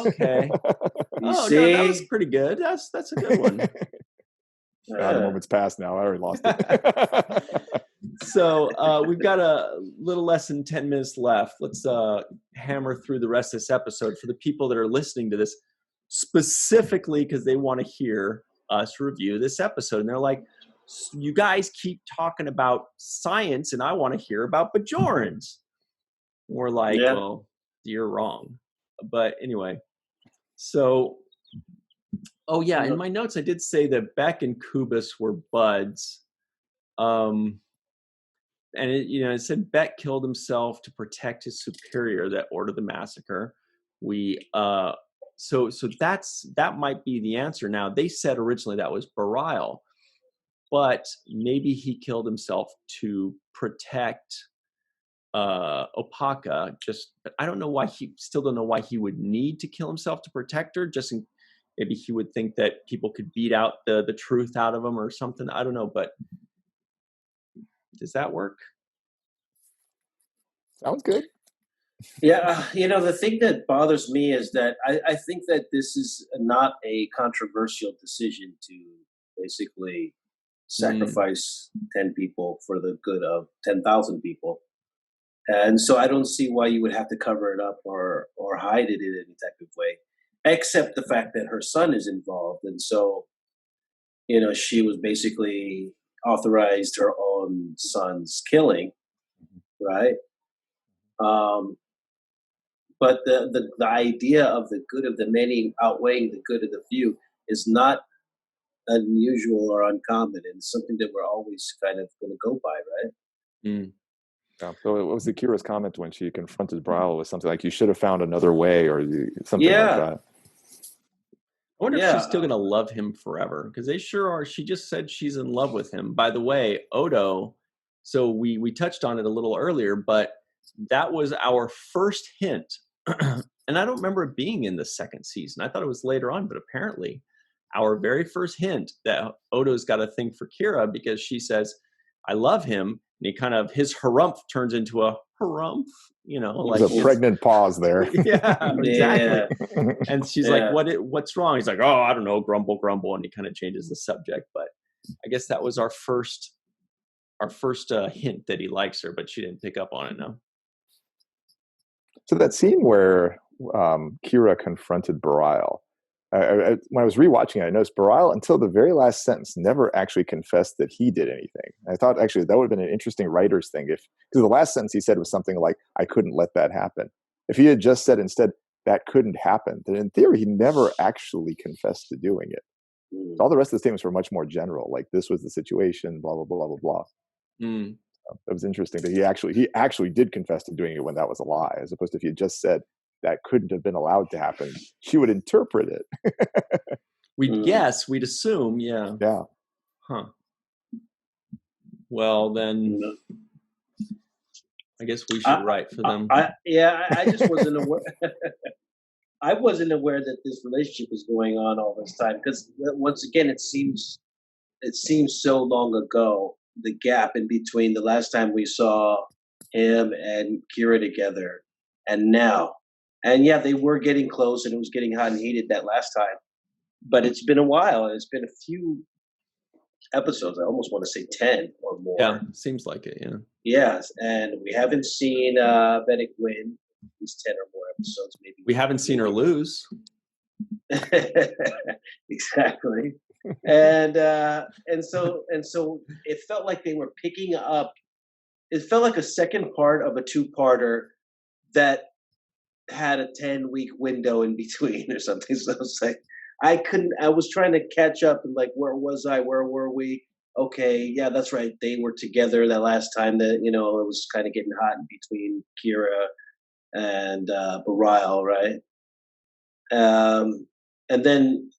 See? No, that was pretty good. That's a good one. The moment's passed now. I already lost it. So we've got a little less than 10 minutes left. Let's hammer through the rest of this episode for the people that are listening to this specifically because they want to hear us review this episode. And they're like, you guys keep talking about science and I want to hear about Bajorans. We're like, well, you're wrong. But anyway, so, oh yeah, in my notes I did say that Beck and Kubis were buds. And it said Beck killed himself to protect his superior that ordered the massacre. So that might be the answer. Now they said originally that was Bareil, but maybe he killed himself to protect Opaka. But I don't know why don't know why he would need to kill himself to protect her. Maybe he would think that people could beat out the truth out of him or something. I don't know, but does that work? Sounds good. Yeah, the thing that bothers me is that I think that this is not a controversial decision to basically sacrifice 10 people for the good of 10,000 people. And so I don't see why you would have to cover it up or hide it in any type of way, except the fact that her son is involved. And so, she was basically authorized her own son's killing, right? But the idea of the good of the many outweighing the good of the few is not unusual or uncommon, and it's something that we're always kind of going to go by, right? Mm. Yeah. So what was Akira's comment when she confronted Bareil with something like, you should have found another way, or something like that? I wonder if she's still going to love him forever, because they sure are. She just said she's in love with him. By the way, Odo, so we touched on it a little earlier, but that was our first hint. And I don't remember it being in the second season. I thought it was later on, but apparently our very first hint that Odo's got a thing for Kira because she says, I love him. And his harumph turns into a harumph, like there's a pregnant pause there. Yeah, exactly. Yeah. And she's like, what's wrong? He's like, oh, I don't know, grumble, grumble. And he kind of changes the subject. But I guess that was our first hint that he likes her, but she didn't pick up on it. No. So that scene where Kira confronted Bareil, when I was rewatching it, I noticed Bareil, until the very last sentence, never actually confessed that he did anything. I thought actually that would have been an interesting writer's thing, because the last sentence he said was something like, I couldn't let that happen. If he had just said instead, that couldn't happen, then in theory, he never actually confessed to doing it. So all the rest of the statements were much more general, like this was the situation, blah, blah, blah, blah, blah. Mm. It was interesting that he actually did confess to doing it when that was a lie, as opposed to if he had just said that couldn't have been allowed to happen, she would interpret it. We'd guess, we'd assume, yeah. Yeah. Huh. Well, then I guess we should write for them. I just wasn't aware. I wasn't aware that this relationship was going on all this time, because once again, it seems so long ago. The gap in between the last time we saw him and Kira together and now. And yeah, they were getting close and it was getting hot and heated that last time. But it's been a while, and it's been a few episodes. I almost want to say 10 or more. Yeah, seems like it, yeah. Yes, and we haven't seen Vedek win at least 10 or more episodes, maybe. We haven't seen her lose. Exactly. And so it felt like they were picking up. It felt like a second part of a two-parter that had a 10-week window in between or something. So it's like I was trying to catch up and like, where was I? Where were we? Okay, yeah, that's right. They were together that last time that, it was kind of getting hot in between Kira and Bareil, right? And then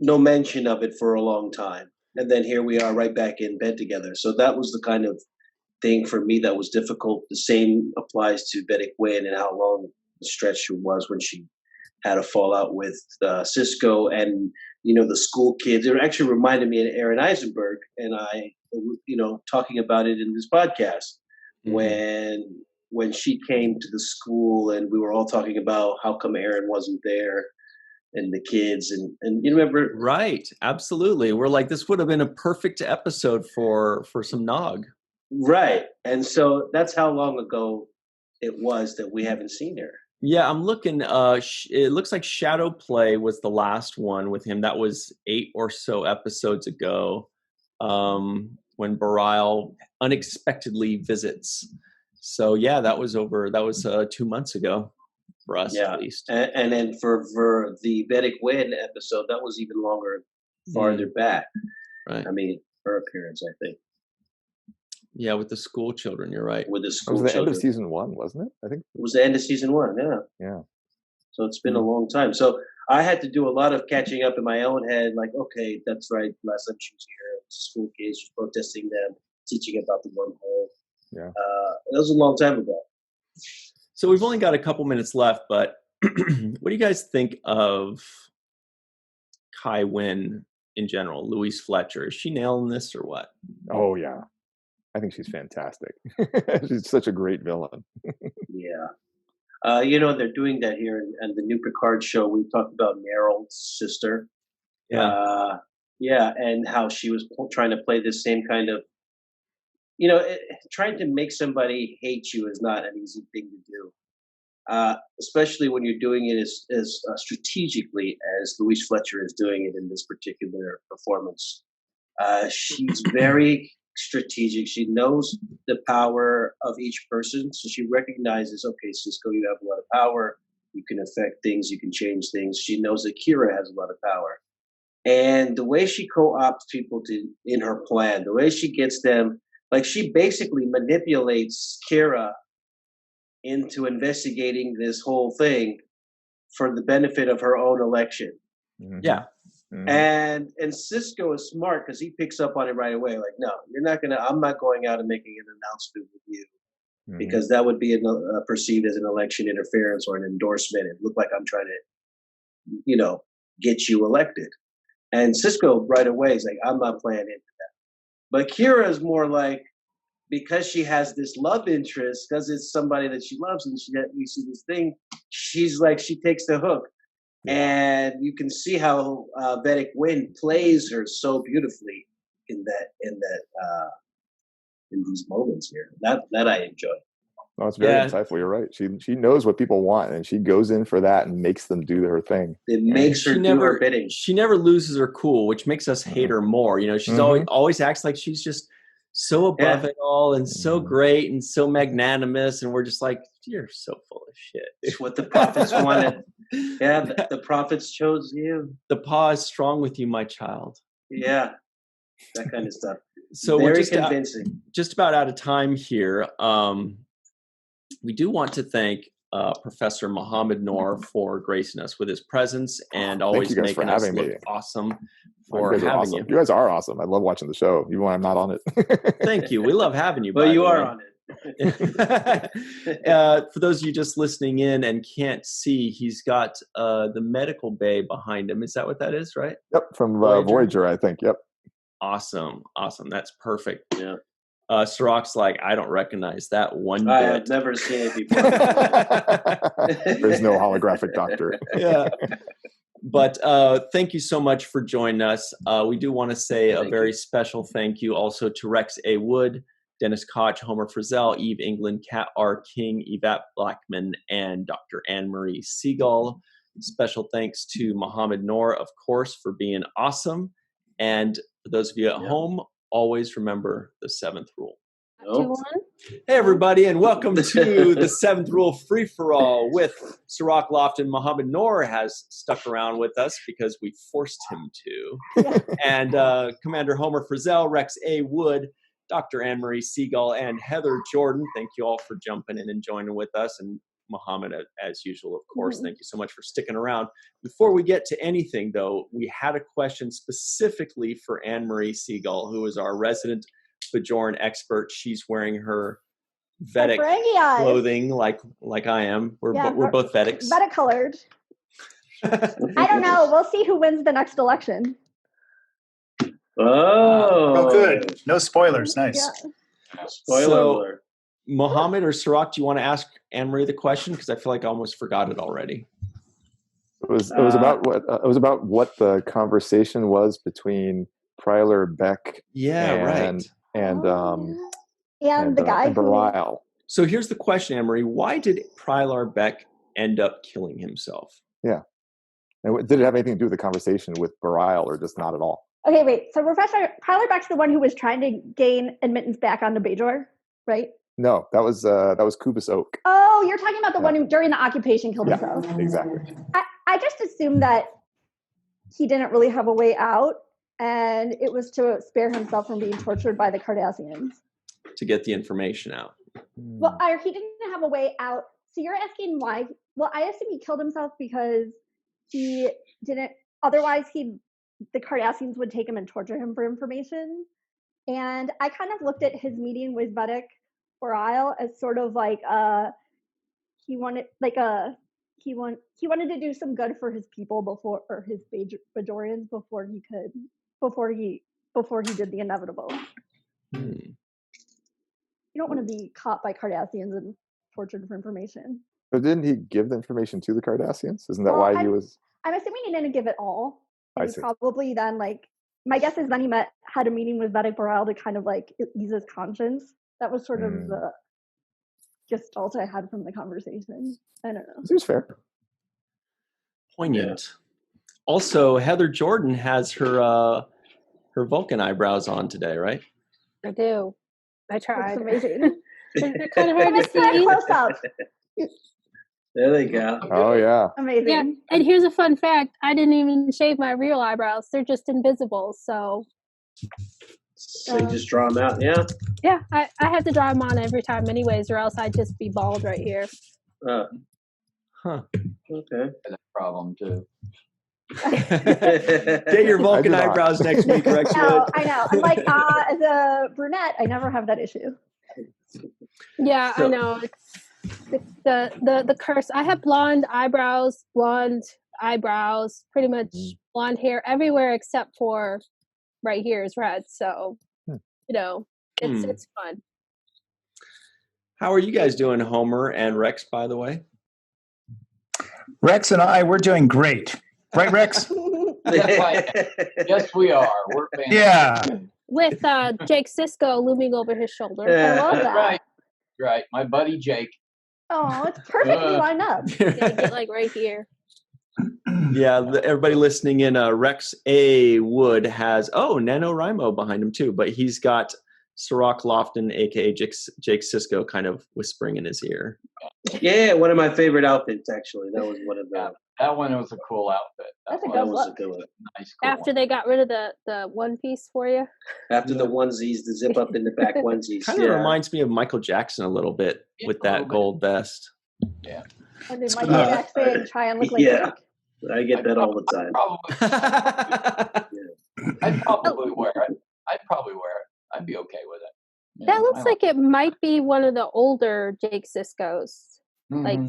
no mention of it for a long time. And then here we are right back in bed together. So that was the kind of thing for me that was difficult. The same applies to Vedek Winn and how long the stretch was when she had a fallout with Sisko and, the school kids. It actually reminded me of Aron Eisenberg and I, talking about it in this podcast when she came to the school and we were all talking about how come Aron wasn't there. And the kids and you remember, right? Absolutely. We're like, this would have been a perfect episode for some Nog. Right. And so that's how long ago it was that we haven't seen her. Yeah, I'm looking. It looks like Shadow Play was the last one with him. That was 8 or so episodes ago, when Bareil unexpectedly visits. So yeah, that was 2 months ago for us, at least. And then for the Vedek Winn episode, that was even longer, farther back. Right. I mean, her appearance, I think. Yeah, with the school children, you're right. With the school It was the children. end of season 1, wasn't it? I think It was the end of season 1, yeah. Yeah. So it's been a long time. So I had to do a lot of catching up in my own head, like, okay, that's right. Last time she was here, school kids protesting them, teaching about the wormhole. Yeah. That was a long time ago. So we've only got a couple minutes left, but what do you guys think of Kai Winn in general? Louise Fletcher, is she nailing this or what? Oh yeah, I think she's fantastic. She's such a great villain. Yeah. They're doing that here and the new Picard show. We talked about Meryl's sister. Yeah. And how she was trying to play this same kind of, trying to make somebody hate you is not an easy thing to do. Especially when you're doing it as strategically as Louise Fletcher is doing it in this particular performance. She's very strategic. She knows the power of each person, so she recognizes, okay, Sisko, you have a lot of power. You can affect things. You can change things. She knows that Kira has a lot of power, and the way she co-opts people in her plan, the way she gets them, like she basically manipulates Kira into investigating this whole thing for the benefit of her own election. Mm-hmm. Yeah. Mm-hmm. And Sisko is smart because he picks up on it right away. Like, no, I'm not going out and making an announcement with you because that would be perceived as an election interference or an endorsement. It looked like I'm trying to, get you elected. And Sisko right away is like, I'm not playing into that. But Kira is more like, because she has this love interest, because it's somebody that she loves and you see this thing, she's like, she takes the hook. And you can see how Vedek Winn plays her so beautifully in these moments here. That I enjoy. No, it's very insightful. You're right. She knows what people want, and she goes in for that and makes them do her thing. It makes her do her bidding. She never loses her cool, which makes us hate her more. She's always acts like she's just so above it all and so great and so magnanimous, and we're just like, you're so full of shit. It's what the prophets wanted. Yeah, the prophets chose you. The paw is strong with you, my child. Yeah, that kind of stuff. So very we're just convincing. Just about out of time here. We do want to thank Professor Mohamed Noor for gracing us with his presence and always making us look awesome. For having you. You guys are awesome. I love watching the show, even when I'm not on it. Thank you. We love having you. Well, you are on it. For those of you just listening in and can't see, he's got the medical bay behind him. Is that what that is, right? Yep, from Voyager, I think. Yep. Awesome. That's perfect. Yeah. Cirroc's like, I don't recognize that one bit. I have never seen it before. There's no holographic doctor. Yeah. But thank you so much for joining us. We do want to say a very special thank you also to Rex A. Wood, Dennis Koch, Homer Frizzell, Eve England, Kat R. King, Yvette Blackmon, and Dr. Marie Segal. Special thanks to Mohamed Noor, of course, for being awesome. And for those of you at home, always remember the 7th rule. Nope. Hey, everybody, and welcome to the 7th Rule Free-for-All with Cirroc Lofton. Mohamed Noor has stuck around with us because we forced him to. And Commander Homer Frizzell, Rex A. Wood, Dr. Marie Segal, and Heather Jordan. Thank you all for jumping in and joining with us. And Mohamed, as usual, of course, thank you so much for sticking around. Before we get to anything, though, we had a question specifically for Marie Segal, who is our resident Bajoran expert. She's wearing her Vedek clothing like I am. We're both Vedeks. Vedek colored. I don't know. We'll see who wins the next election. Oh, good. No spoilers. Nice. Yeah. Spoiler alert. Mohamed or Cirroc, do you want to ask Marie the question? Because I feel like I almost forgot it already. It was about what the conversation was between Pryler, Beck, and And the guy and Bareil. So here's the question, Anne-Marie. Why did Prylar Beck end up killing himself? Yeah. And did it have anything to do with the conversation with Bareil or just not at all? Okay, wait. So Professor Prylar Beck's the one who was trying to gain admittance back onto Bajor, right? No, that was Kubus Oak. Oh, you're talking about the one who during the occupation killed Yeah, himself. exactly. I just assumed that he didn't really have a way out, and it was to spare himself from being tortured by the Cardassians. To get the information out. Well, he didn't have a way out. So you're asking why? Well, I assume he killed himself because he didn't. Otherwise, the Cardassians would take him and torture him for information. And I kind of looked at his meeting with Vedek Bareil as sort of like he wanted to do some good for his people or his Bajorians before he did the inevitable. You don't want to be caught by Cardassians and tortured for information. But didn't he give the information to the Cardassians? Isn't that why he was? I'm assuming he didn't give it all. I And see. probably then, my guess is then he had a meeting with Vedek Bareil to kind of ease his conscience. That was sort of the gestalt I had from the conversation. I don't know. Seems fair. Poignant. Yeah. Also, Heather Jordan has her Vulcan eyebrows on today, right? I do. I tried. That's amazing. They're kind of hard to see. Close up. There they go. Oh yeah. Amazing. Yeah, and here's a fun fact: I didn't even shave my real eyebrows; they're just invisible. So you just draw them out, yeah. Yeah, I have to draw them on every time, anyways, or else I'd just be bald right here. Huh. Okay. That's a problem too. Get your Vulcan eyebrows next week, Rex. I know. I'm like, as a brunette, I never have that issue. Yeah, I know. It's the curse. I have blonde eyebrows, pretty much blonde hair everywhere except for right here is red. So, it's fun. How are you guys doing, Homer and Rex, by the way? Rex and I, we're doing great. Right, Rex? Yes, we are. We're fantastic. Yeah. With Jake Sisko looming over his shoulder. I love that. Right. My buddy Jake. Oh, it's perfectly lined up. Get right here. Yeah, everybody listening in, Rex A. Wood has, NaNoWriMo behind him too, but he's got Cirroc Lofton, a.k.a. Jake Sisko, kind of whispering in his ear. Yeah, one of my favorite outfits, actually. That was one of the... That one was a cool outfit. That's a good look. Nice, cool After they got rid of the one piece for you. After the onesies, the zip up in the back onesies. Kind of reminds me of Michael Jackson a little bit with that gold vest. Yeah. And did Michael Jackson try and look like Jake? I get that all the time. I'd probably wear it. I'd be okay with it. That looks like it might be one of the older Jake Siskos. Like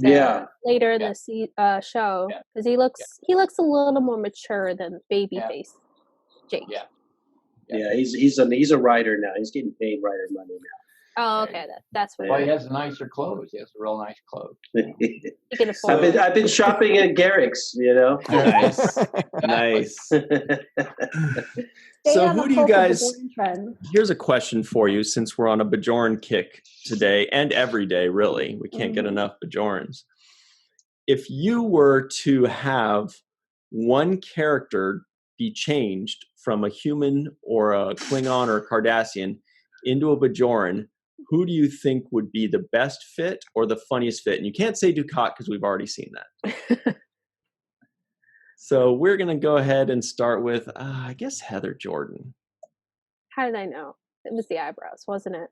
later in the show, because he looks a little more mature than babyface Jake. Yeah, he's a writer now. He's getting paid writer money now. Oh, okay, that's what. Well, he has nicer clothes. He has real nice clothes. He can afford. I've been shopping at Garrick's. Nice. So who do you guys? Here's a question for you, since we're on a Bajoran kick today and every day, really. We can't get enough Bajorans. If you were to have one character be changed from a human or a Klingon or a Cardassian into a Bajoran, who do you think would be the best fit or the funniest fit? And you can't say Dukat because we've already seen that. So we're going to go ahead and start with, I guess, Heather Jordan. How did I know? It was the eyebrows, wasn't it?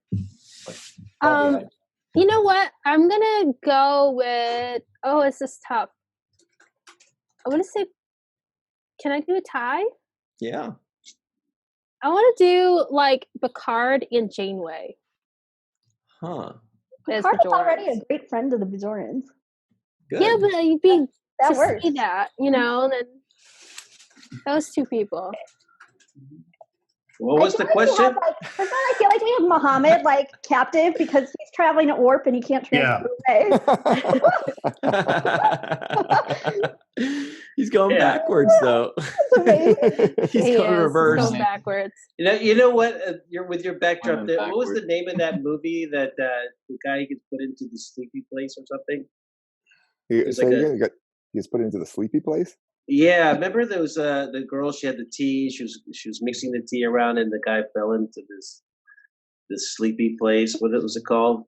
You know what? I'm going to go with, this is tough. I want to say, can I do a tie? Yeah. I want to do like Picard and Janeway. Huh. Picard is already a great friend of the Bajorans. Good. Yeah, but you'd be that to works. See that, then those two people. What was the question? I feel like we have Mohamed captive because he's traveling at warp and he can't transfer away. He's going backwards though. He's going reverse. Going backwards. You know what? You're with your backdrop there. What was the name of that movie that the guy gets put into the sleepy place or something? He gets put into the sleepy place. Yeah, remember there was the girl. She had the tea. She was mixing the tea around, and the guy fell into this sleepy place. What was it called?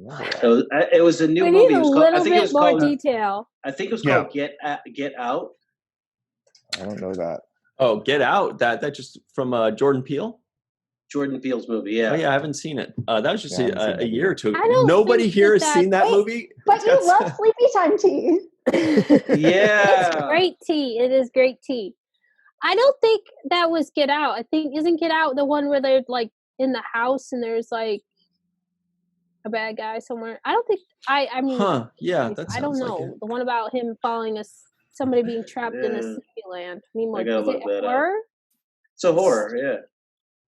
It was a new movie. Need a little bit more detail. I think it was called Get Out. I don't know that. Oh, Get Out. That just from Jordan Peele. Jordan Peele's movie. Yeah. Oh yeah, I haven't seen it. That was just a year or two ago. I don't Nobody here has seen that movie. But you love Sleepy Time tea. Yeah. It's great tea. It is great tea. I don't think that was Get Out. I think isn't Get Out the one where they're like in the house and there's like a bad guy somewhere. I don't think I mean yeah, I don't know. Like the one about him falling somebody being trapped in a sleepy land. I mean, like, is it horror? It's a horror, yeah.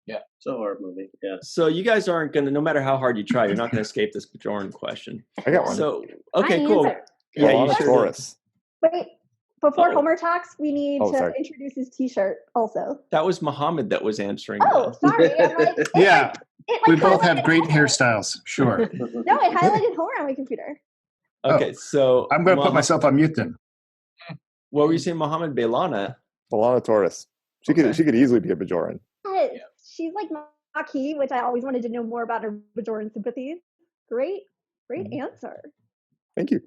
Yeah. It's a horror movie. Yeah. So you guys aren't gonna, no matter how hard you try, you're not gonna escape this Bjorn question. I got one. So okay, cool. Yeah, you Taurus. Wait, before Homer talks, we need to introduce his T-shirt also. That was Mohamed that was answering. Oh, sorry. I'm like, yeah, we both have great hairstyles. Sure. No, it highlighted Homer on my computer. Okay, so I'm going to put myself on mute then. What were you saying, Mohamed? Belana Taurus. She could easily be a Bajoran. Yes. She's like Maquis, which I always wanted to know more about her Bajoran sympathies. Great answer. Thank you.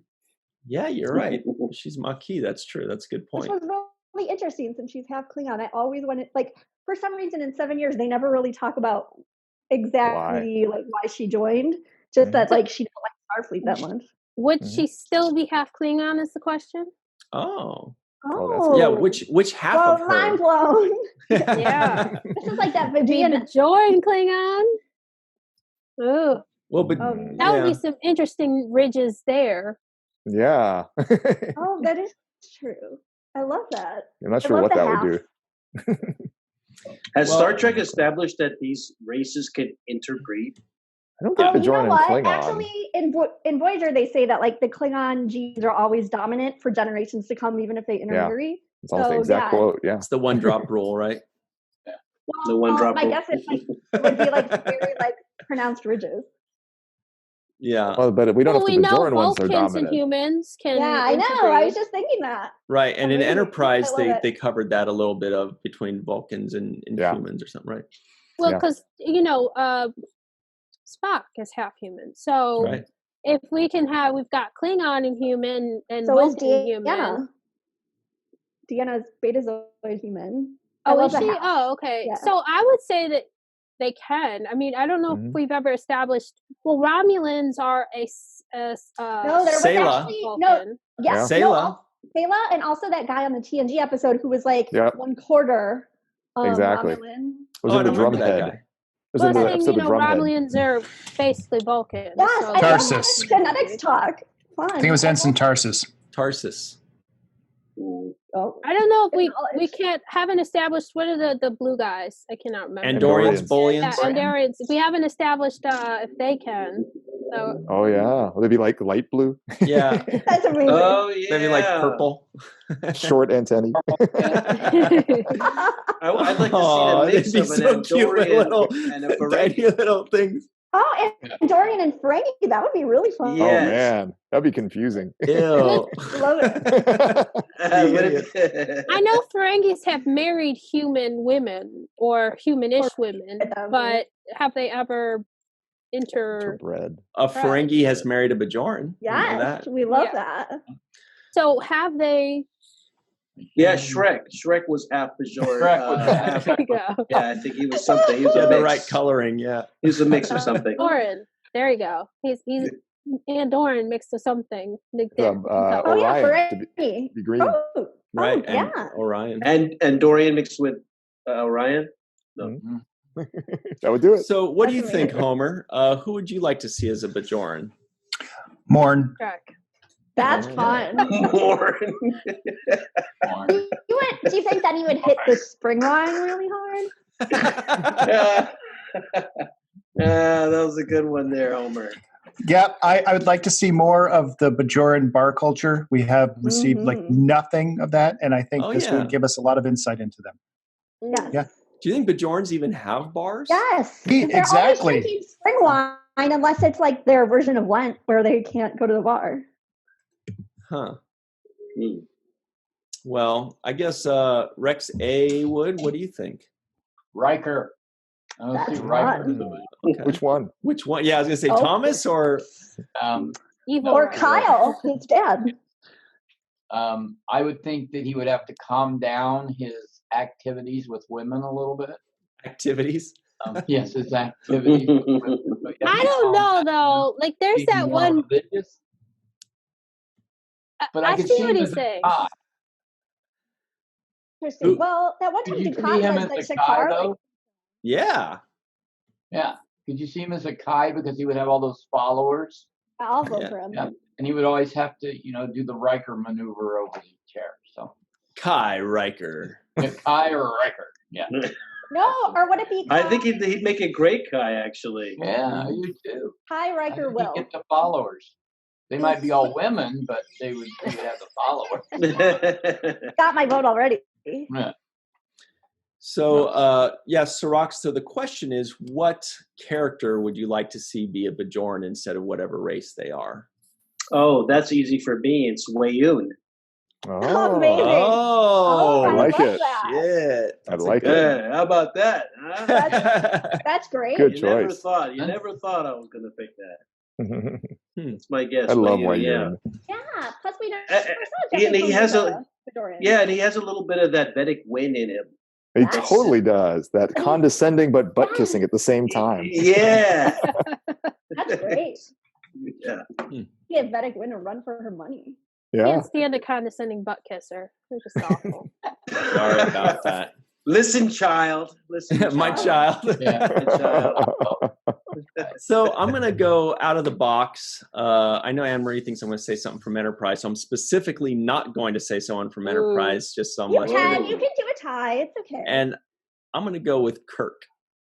Yeah, you're right. She's Maquis. That's true. That's a good point. Which was really interesting since she's half Klingon. I always wanted, like, for some reason in 7 years, they never really talk about exactly why she joined. Just that, like, she didn't like Starfleet that much. Would she still be half Klingon is the question? Oh. Oh. Yeah, which half of her? Mind blown. Yeah. This is like that Bajoran Klingon. Ooh. Well, but that would be some interesting ridges there. Yeah. Oh, that is true. I love that. I'm not sure what that would do. Has Star Trek established that these races can interbreed? I don't get Bajoran and Klingon. Actually, in Voyager, they say that like the Klingon genes are always dominant for generations to come, even if they intermarry. Yeah. It's almost the exact quote. Yeah, it's the one drop rule, right? Yeah. Well, the one drop. My guess is would be like very like pronounced ridges. Yeah. Well, but we don't have the Bajoran ones are dominant. And humans can. Yeah, I know. I was just thinking that. Right, and in Enterprise, they covered that a little bit of between Vulcans and humans or something, right? Well, because Spock is half human, so if we can we've got Klingon and human and Vulcan human. Deanna's Betazoid human. Oh, is she? Oh, okay. Yeah. So I would say that they can. I mean, I don't know if we've ever established. Well, Romulans are no, there was actually Sayla, and also that guy on the TNG episode who was like 1/4 exactly. Romulan. Was in the drumhead. Well, Romulans are basically Vulcans. Yes, so. Tarsus. Genetics talk. Fun. I think it was Ensign Tarsus. Oh. I don't know if we haven't established what are the blue guys. I cannot remember. Andorians, Bolians. Yeah, Andorians. We haven't established if they can. So. Oh yeah, will they be like light blue? Yeah. That's amazing. Oh yeah. Maybe like purple. Short antennae. I'd like to see a mix of an Andorian and a tiny little things. Oh, and Dorian and Frankie, that would be really fun. Yes. Oh man, that'd be confusing. Ew. Love it. I know Ferengis have married human women or humanish women, but have they ever interbred? A Ferengi has married a Bajoran. Yes, we love that. So have they? Yeah, Shrek. Shrek was half Bajoran. There you go. Yeah, I think he was something. He was the right coloring. Yeah, he was a mix of something. Doran. There you go. He's Andoran mixed with something. Orion, Ferengi. to be green. Oh, right. Yeah. And Orion. And Dorian mixed with Orion. No. Mm-hmm. That would do it. So, what do you think, Homer? Who would you like to see as a Bajoran? Morn. That's fun. Morn. Do you think that he would hit the spring line really hard? That was a good one there, Homer. Yeah, I would like to see more of the Bajoran bar culture. We have received like nothing of that, and I think this would give us a lot of insight into them. Yes. Yeah. Do you think Bajorans even have bars? Yes. 'Cause they're always drinking spring wine unless it's like their version of Lent where they can't go to the bar. Huh. Well, I guess Rex A. Wood, what do you think? Riker. That's Riker. Okay. Which one? Which one? Yeah, I was going to say Thomas or... Evil. Or Kyle, his dad. I would think that he would have to calm down his activities with women a little bit. Activities? Yes, his activities with women. I don't know, though. Like, there's that one... Religious. But I could see see what him he's as a saying. guy. Interesting. Well, that one time Could you Ducat see him says as that a guy, Shakar, though? Yeah. Yeah. Could you see him as a Kai because he would have all those followers? I'll vote for him. Yeah. And he would always have to, do the Riker maneuver over the chair. So Kai Riker. Kai or Riker. Yeah. No, or would it be Kai? I think he'd make a great Kai, actually. Yeah, you do. Kai Riker will. Get the followers. They might be all women, but they would have the followers. Got my vote already. Yeah. So, Cirroc, so the question is, what character would you like to see be a Bajoran instead of whatever race they are? Oh, that's easy for me. It's Wayun. Oh, amazing. Oh, I like it. Shit. I like it. Yeah, how about that? Huh? That's great. Good You choice. never thought I was going to pick that. It's my guess. I love Wayun, Wayun. Yeah. Plus we don't. And he has and he has a little bit of that Vedek Winn in him. He totally does. That condescending but butt kissing at the same time. Yeah. That's great. Yeah. Give Vedek Winn a run for her money. Yeah. Can't stand a condescending butt kisser. They're just awful. Sorry about that. Listen, child. Listen, My child. Yeah. My child. So I'm going to go out of the box. I know Anne-Marie thinks I'm going to say something from Enterprise, so I'm specifically not going to say someone from Enterprise, just so I'm You less can do a tie. It's okay. And I'm going to go with Kirk,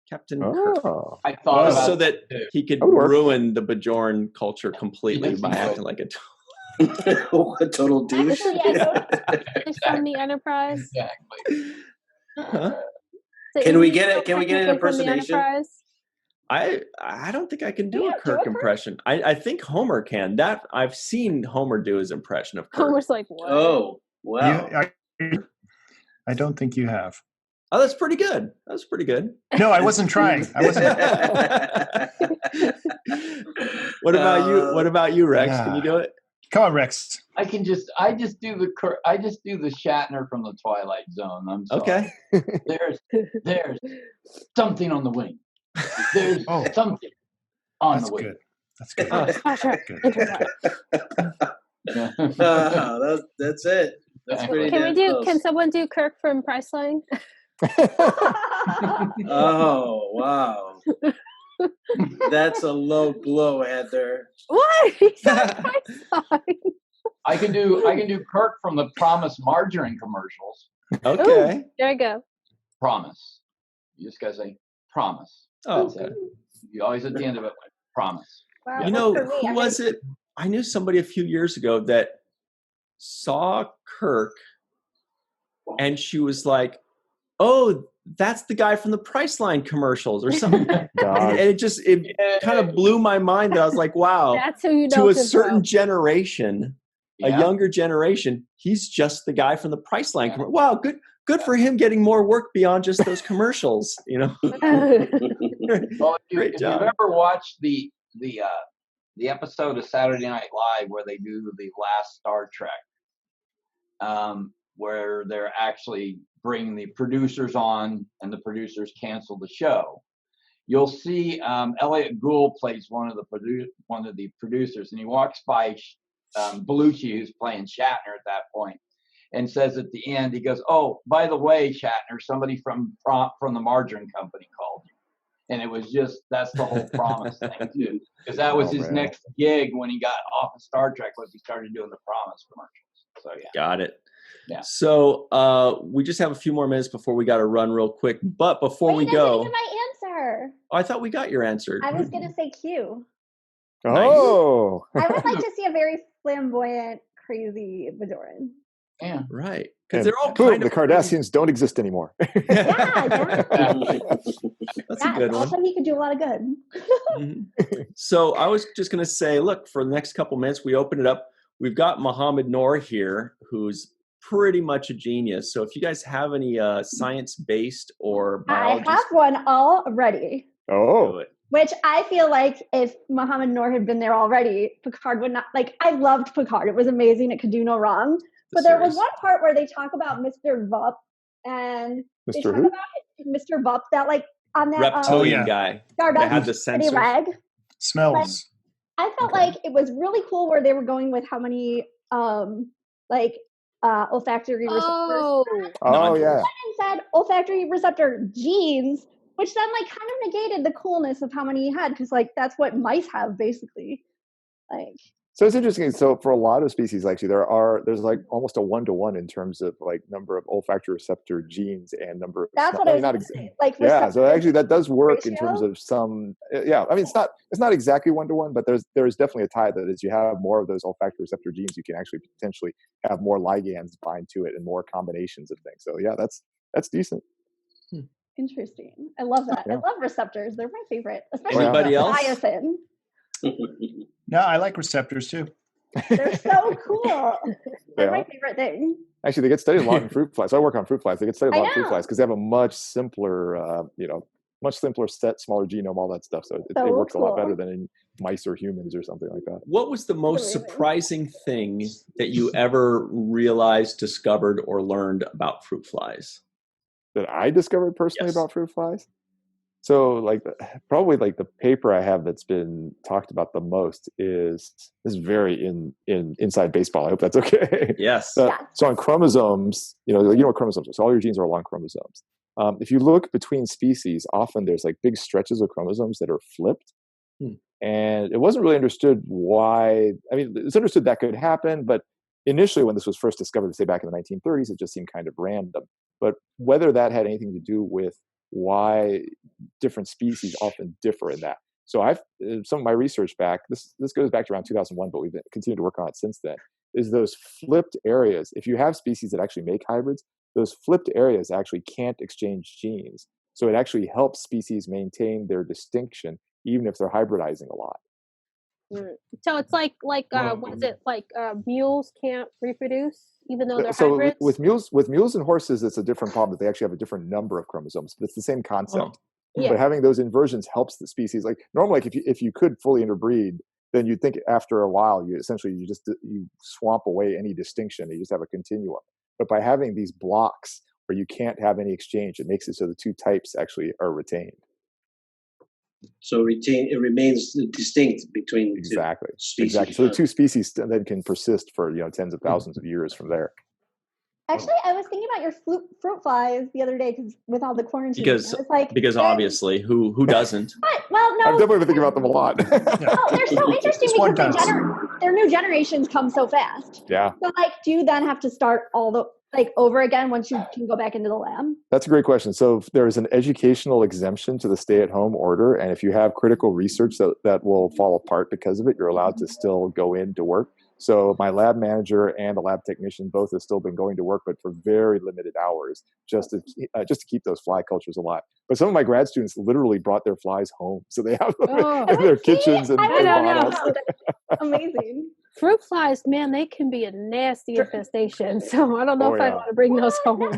Captain Kirk. Oh. I thought about So that he could ruin the Bajoran culture completely by acting like a a total douche. It's from the Enterprise. Exactly. Huh? So Can is we he get it? still Can we get an technically from the impersonation? Enterprise? I don't think I can do Yeah, a do Kirk a Kirk. impression. I think Homer can. That I've seen Homer do his impression of Kirk. Homer's like, what? Oh, wow. I don't think you have. Oh, that's pretty good. That's pretty good. No, I wasn't trying. I wasn't. What about you? What about you, Rex? Can you do it? Come on, Rex. I just do the Shatner from the Twilight Zone. I'm sorry. Okay. There's something on the wing. There's something on That's the wing. good. That's good. Oh, sure. Good. That's it. That's pretty damn close. Can someone do Kirk from Priceline? Oh, wow. That's a low blow, Heather. What? He's on Priceline. I can do Kirk from the Promise margarine commercials. Okay. Ooh, there you go. Promise. You just gotta say promise. Oh, That's okay. it. You always at the end of it, promise. Wow, You know, for me, who was it? I knew somebody a few years ago that saw Kirk and she was like, oh, that's the guy from the Priceline commercials or something. And it kind of blew my mind that I was like, wow, That's who you know. to a certain generation, a Yeah. younger generation, he's just the guy from the Priceline commercial. Wow, good for him getting more work beyond just those commercials, you know. Well, if Great you've job. ever watched the episode of Saturday Night Live where they do the last Star Trek, where they're actually bringing the producers on and the producers cancel the show, you'll see Elliot Gould plays one of the producers, and he walks by Belushi, who's playing Shatner at that point, and says at the end, he goes, "Oh, by the way, Shatner, somebody from the margarine company called you." And it was that's the whole Promise thing too, because that was his next gig when he got off of Star Trek, was he started doing the Promise commercials. So yeah. Got it. Yeah. So we just have a few more minutes before we got to run real quick. But before we go, my answer. Oh, I thought we got your answer. I was going to say Q. Oh. I would like to see a very flamboyant, crazy Bajoran. Yeah. Right. And Because they're all boom, kind the of Cardassians don't exist anymore. Yeah. That's a good one. Also, he could do a lot of good. Mm-hmm. So I was just going to say, look, for the next couple minutes, we open it up. We've got Mohamed Noor here, who's pretty much a genius. So if you guys have any science-based or biology, I have one already. Oh. Which I feel like if Mohamed Noor had been there already, Picard would not, like, I loved Picard. It was amazing. It could do no wrong. But there was one part where they talk about Mr. Vup and they talk about Mr. Vup, that, like, on that reptilian guy that had the sensors. Rag. Smells. But I felt like it was really cool where they were going with how many olfactory receptors. Oh yeah. And said olfactory receptor genes, which then like kind of negated the coolness of how many he had, because like that's what mice have basically. Like. So it's interesting. So for a lot of species, actually, there's like almost a 1-to-1 in terms of like number of olfactory receptor genes and number of. That's what I was saying. Like yeah. So actually, that does work in terms of some. Yeah, I mean, it's not exactly 1-to-1, but there's definitely a tie that as you have more of those olfactory receptor genes, you can actually potentially have more ligands bind to it and more combinations of things. So yeah, that's decent. Interesting. I love that. Yeah. I love receptors. They're my favorite, especially anybody else. Niacin. No, I like receptors too. They're so cool. They're my favorite thing. Actually, they get studied a lot in fruit flies. So I work on fruit flies. They get studied a lot in fruit flies because they have a much simpler, set, smaller genome, all that stuff. So it works a lot better than in mice or humans or something like that. What was the most surprising thing that you ever realized, discovered, or learned about fruit flies? That I discovered personally about fruit flies? So probably the paper I have that's been talked about the most is very inside baseball. I hope that's okay. Yes. So on chromosomes, you know what chromosomes are. So all your genes are along chromosomes. If you look between species, often there's like big stretches of chromosomes that are flipped. And it wasn't really understood why. I mean, it's understood that could happen, but initially when this was first discovered, say back in the 1930s, it just seemed kind of random. But whether that had anything to do with why different species often differ in that. So some of my research back, this goes back to around 2001, but we've continued to work on it since then, is those flipped areas. If you have species that actually make hybrids, those flipped areas actually can't exchange genes. So it actually helps species maintain their distinction, even if they're hybridizing a lot. So it's like mules can't reproduce even though they're hybrids? With mules and horses, it's a different problem. They actually have a different number of chromosomes, but it's the same concept. Yeah. But having those inversions helps the species. Like normally, if you could fully interbreed, then you'd think after a while you swamp away any distinction. You just have a continuum. But by having these blocks where you can't have any exchange, it makes it so the two types actually are retained. So it remains distinct between exactly. two species. Exactly. So the two species then can persist for tens of thousands of years from there. Actually, I was thinking about your fruit flies the other day because with all the quarantine. Because obviously, who doesn't? Well, no. I've definitely been thinking about them a lot. Oh, they're so interesting because their new generations come so fast. Yeah. So, do you then have to start over again once you can go back into the lab? That's a great question. So there is an educational exemption to the stay-at-home order, and if you have critical research that will fall apart because of it, you're allowed to still go in to work. So my lab manager and the lab technician both have still been going to work, but for very limited hours, just to keep those fly cultures alive. But some of my grad students literally brought their flies home, so they have them in their kitchens and bottles. Amazing. Fruit flies, man, they can be a nasty infestation. So I don't know if I want to bring those home. I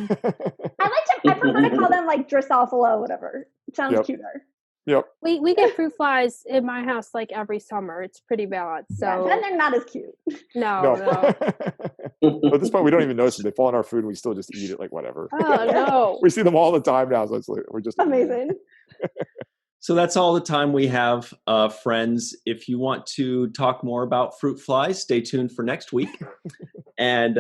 prefer to call them Drosophila, whatever. It sounds cuter. Yep. We get fruit flies in my house every summer. It's pretty balanced. So then they're not as cute. No. At this point, we don't even notice them. They fall in our food, and we still just eat it like whatever. Oh no. We see them all the time now, so we're just amazing. So that's all the time we have, friends. If you want to talk more about fruit flies, stay tuned for next week. And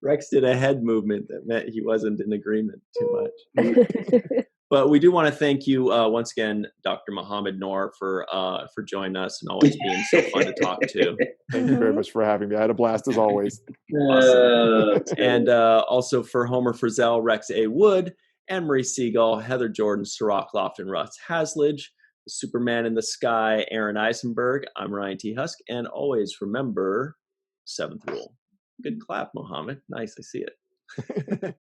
Rex did a head movement that meant he wasn't in agreement too much. But we do want to thank you once again, Dr. Mohamed Noor, for joining us and always being so fun to talk to. Thank you very much for having me. I had a blast as always. Awesome. And also for Homer Frizzell, Rex A. Wood, and Marie Segal, Heather Jordan, Cirroc, Lofton, Russ Hasledge, the Superman in the Sky, Aron Eisenberg. I'm Ryan T. Husk, and always remember, seventh rule. Good clap, Mohamed. Nice, I see it.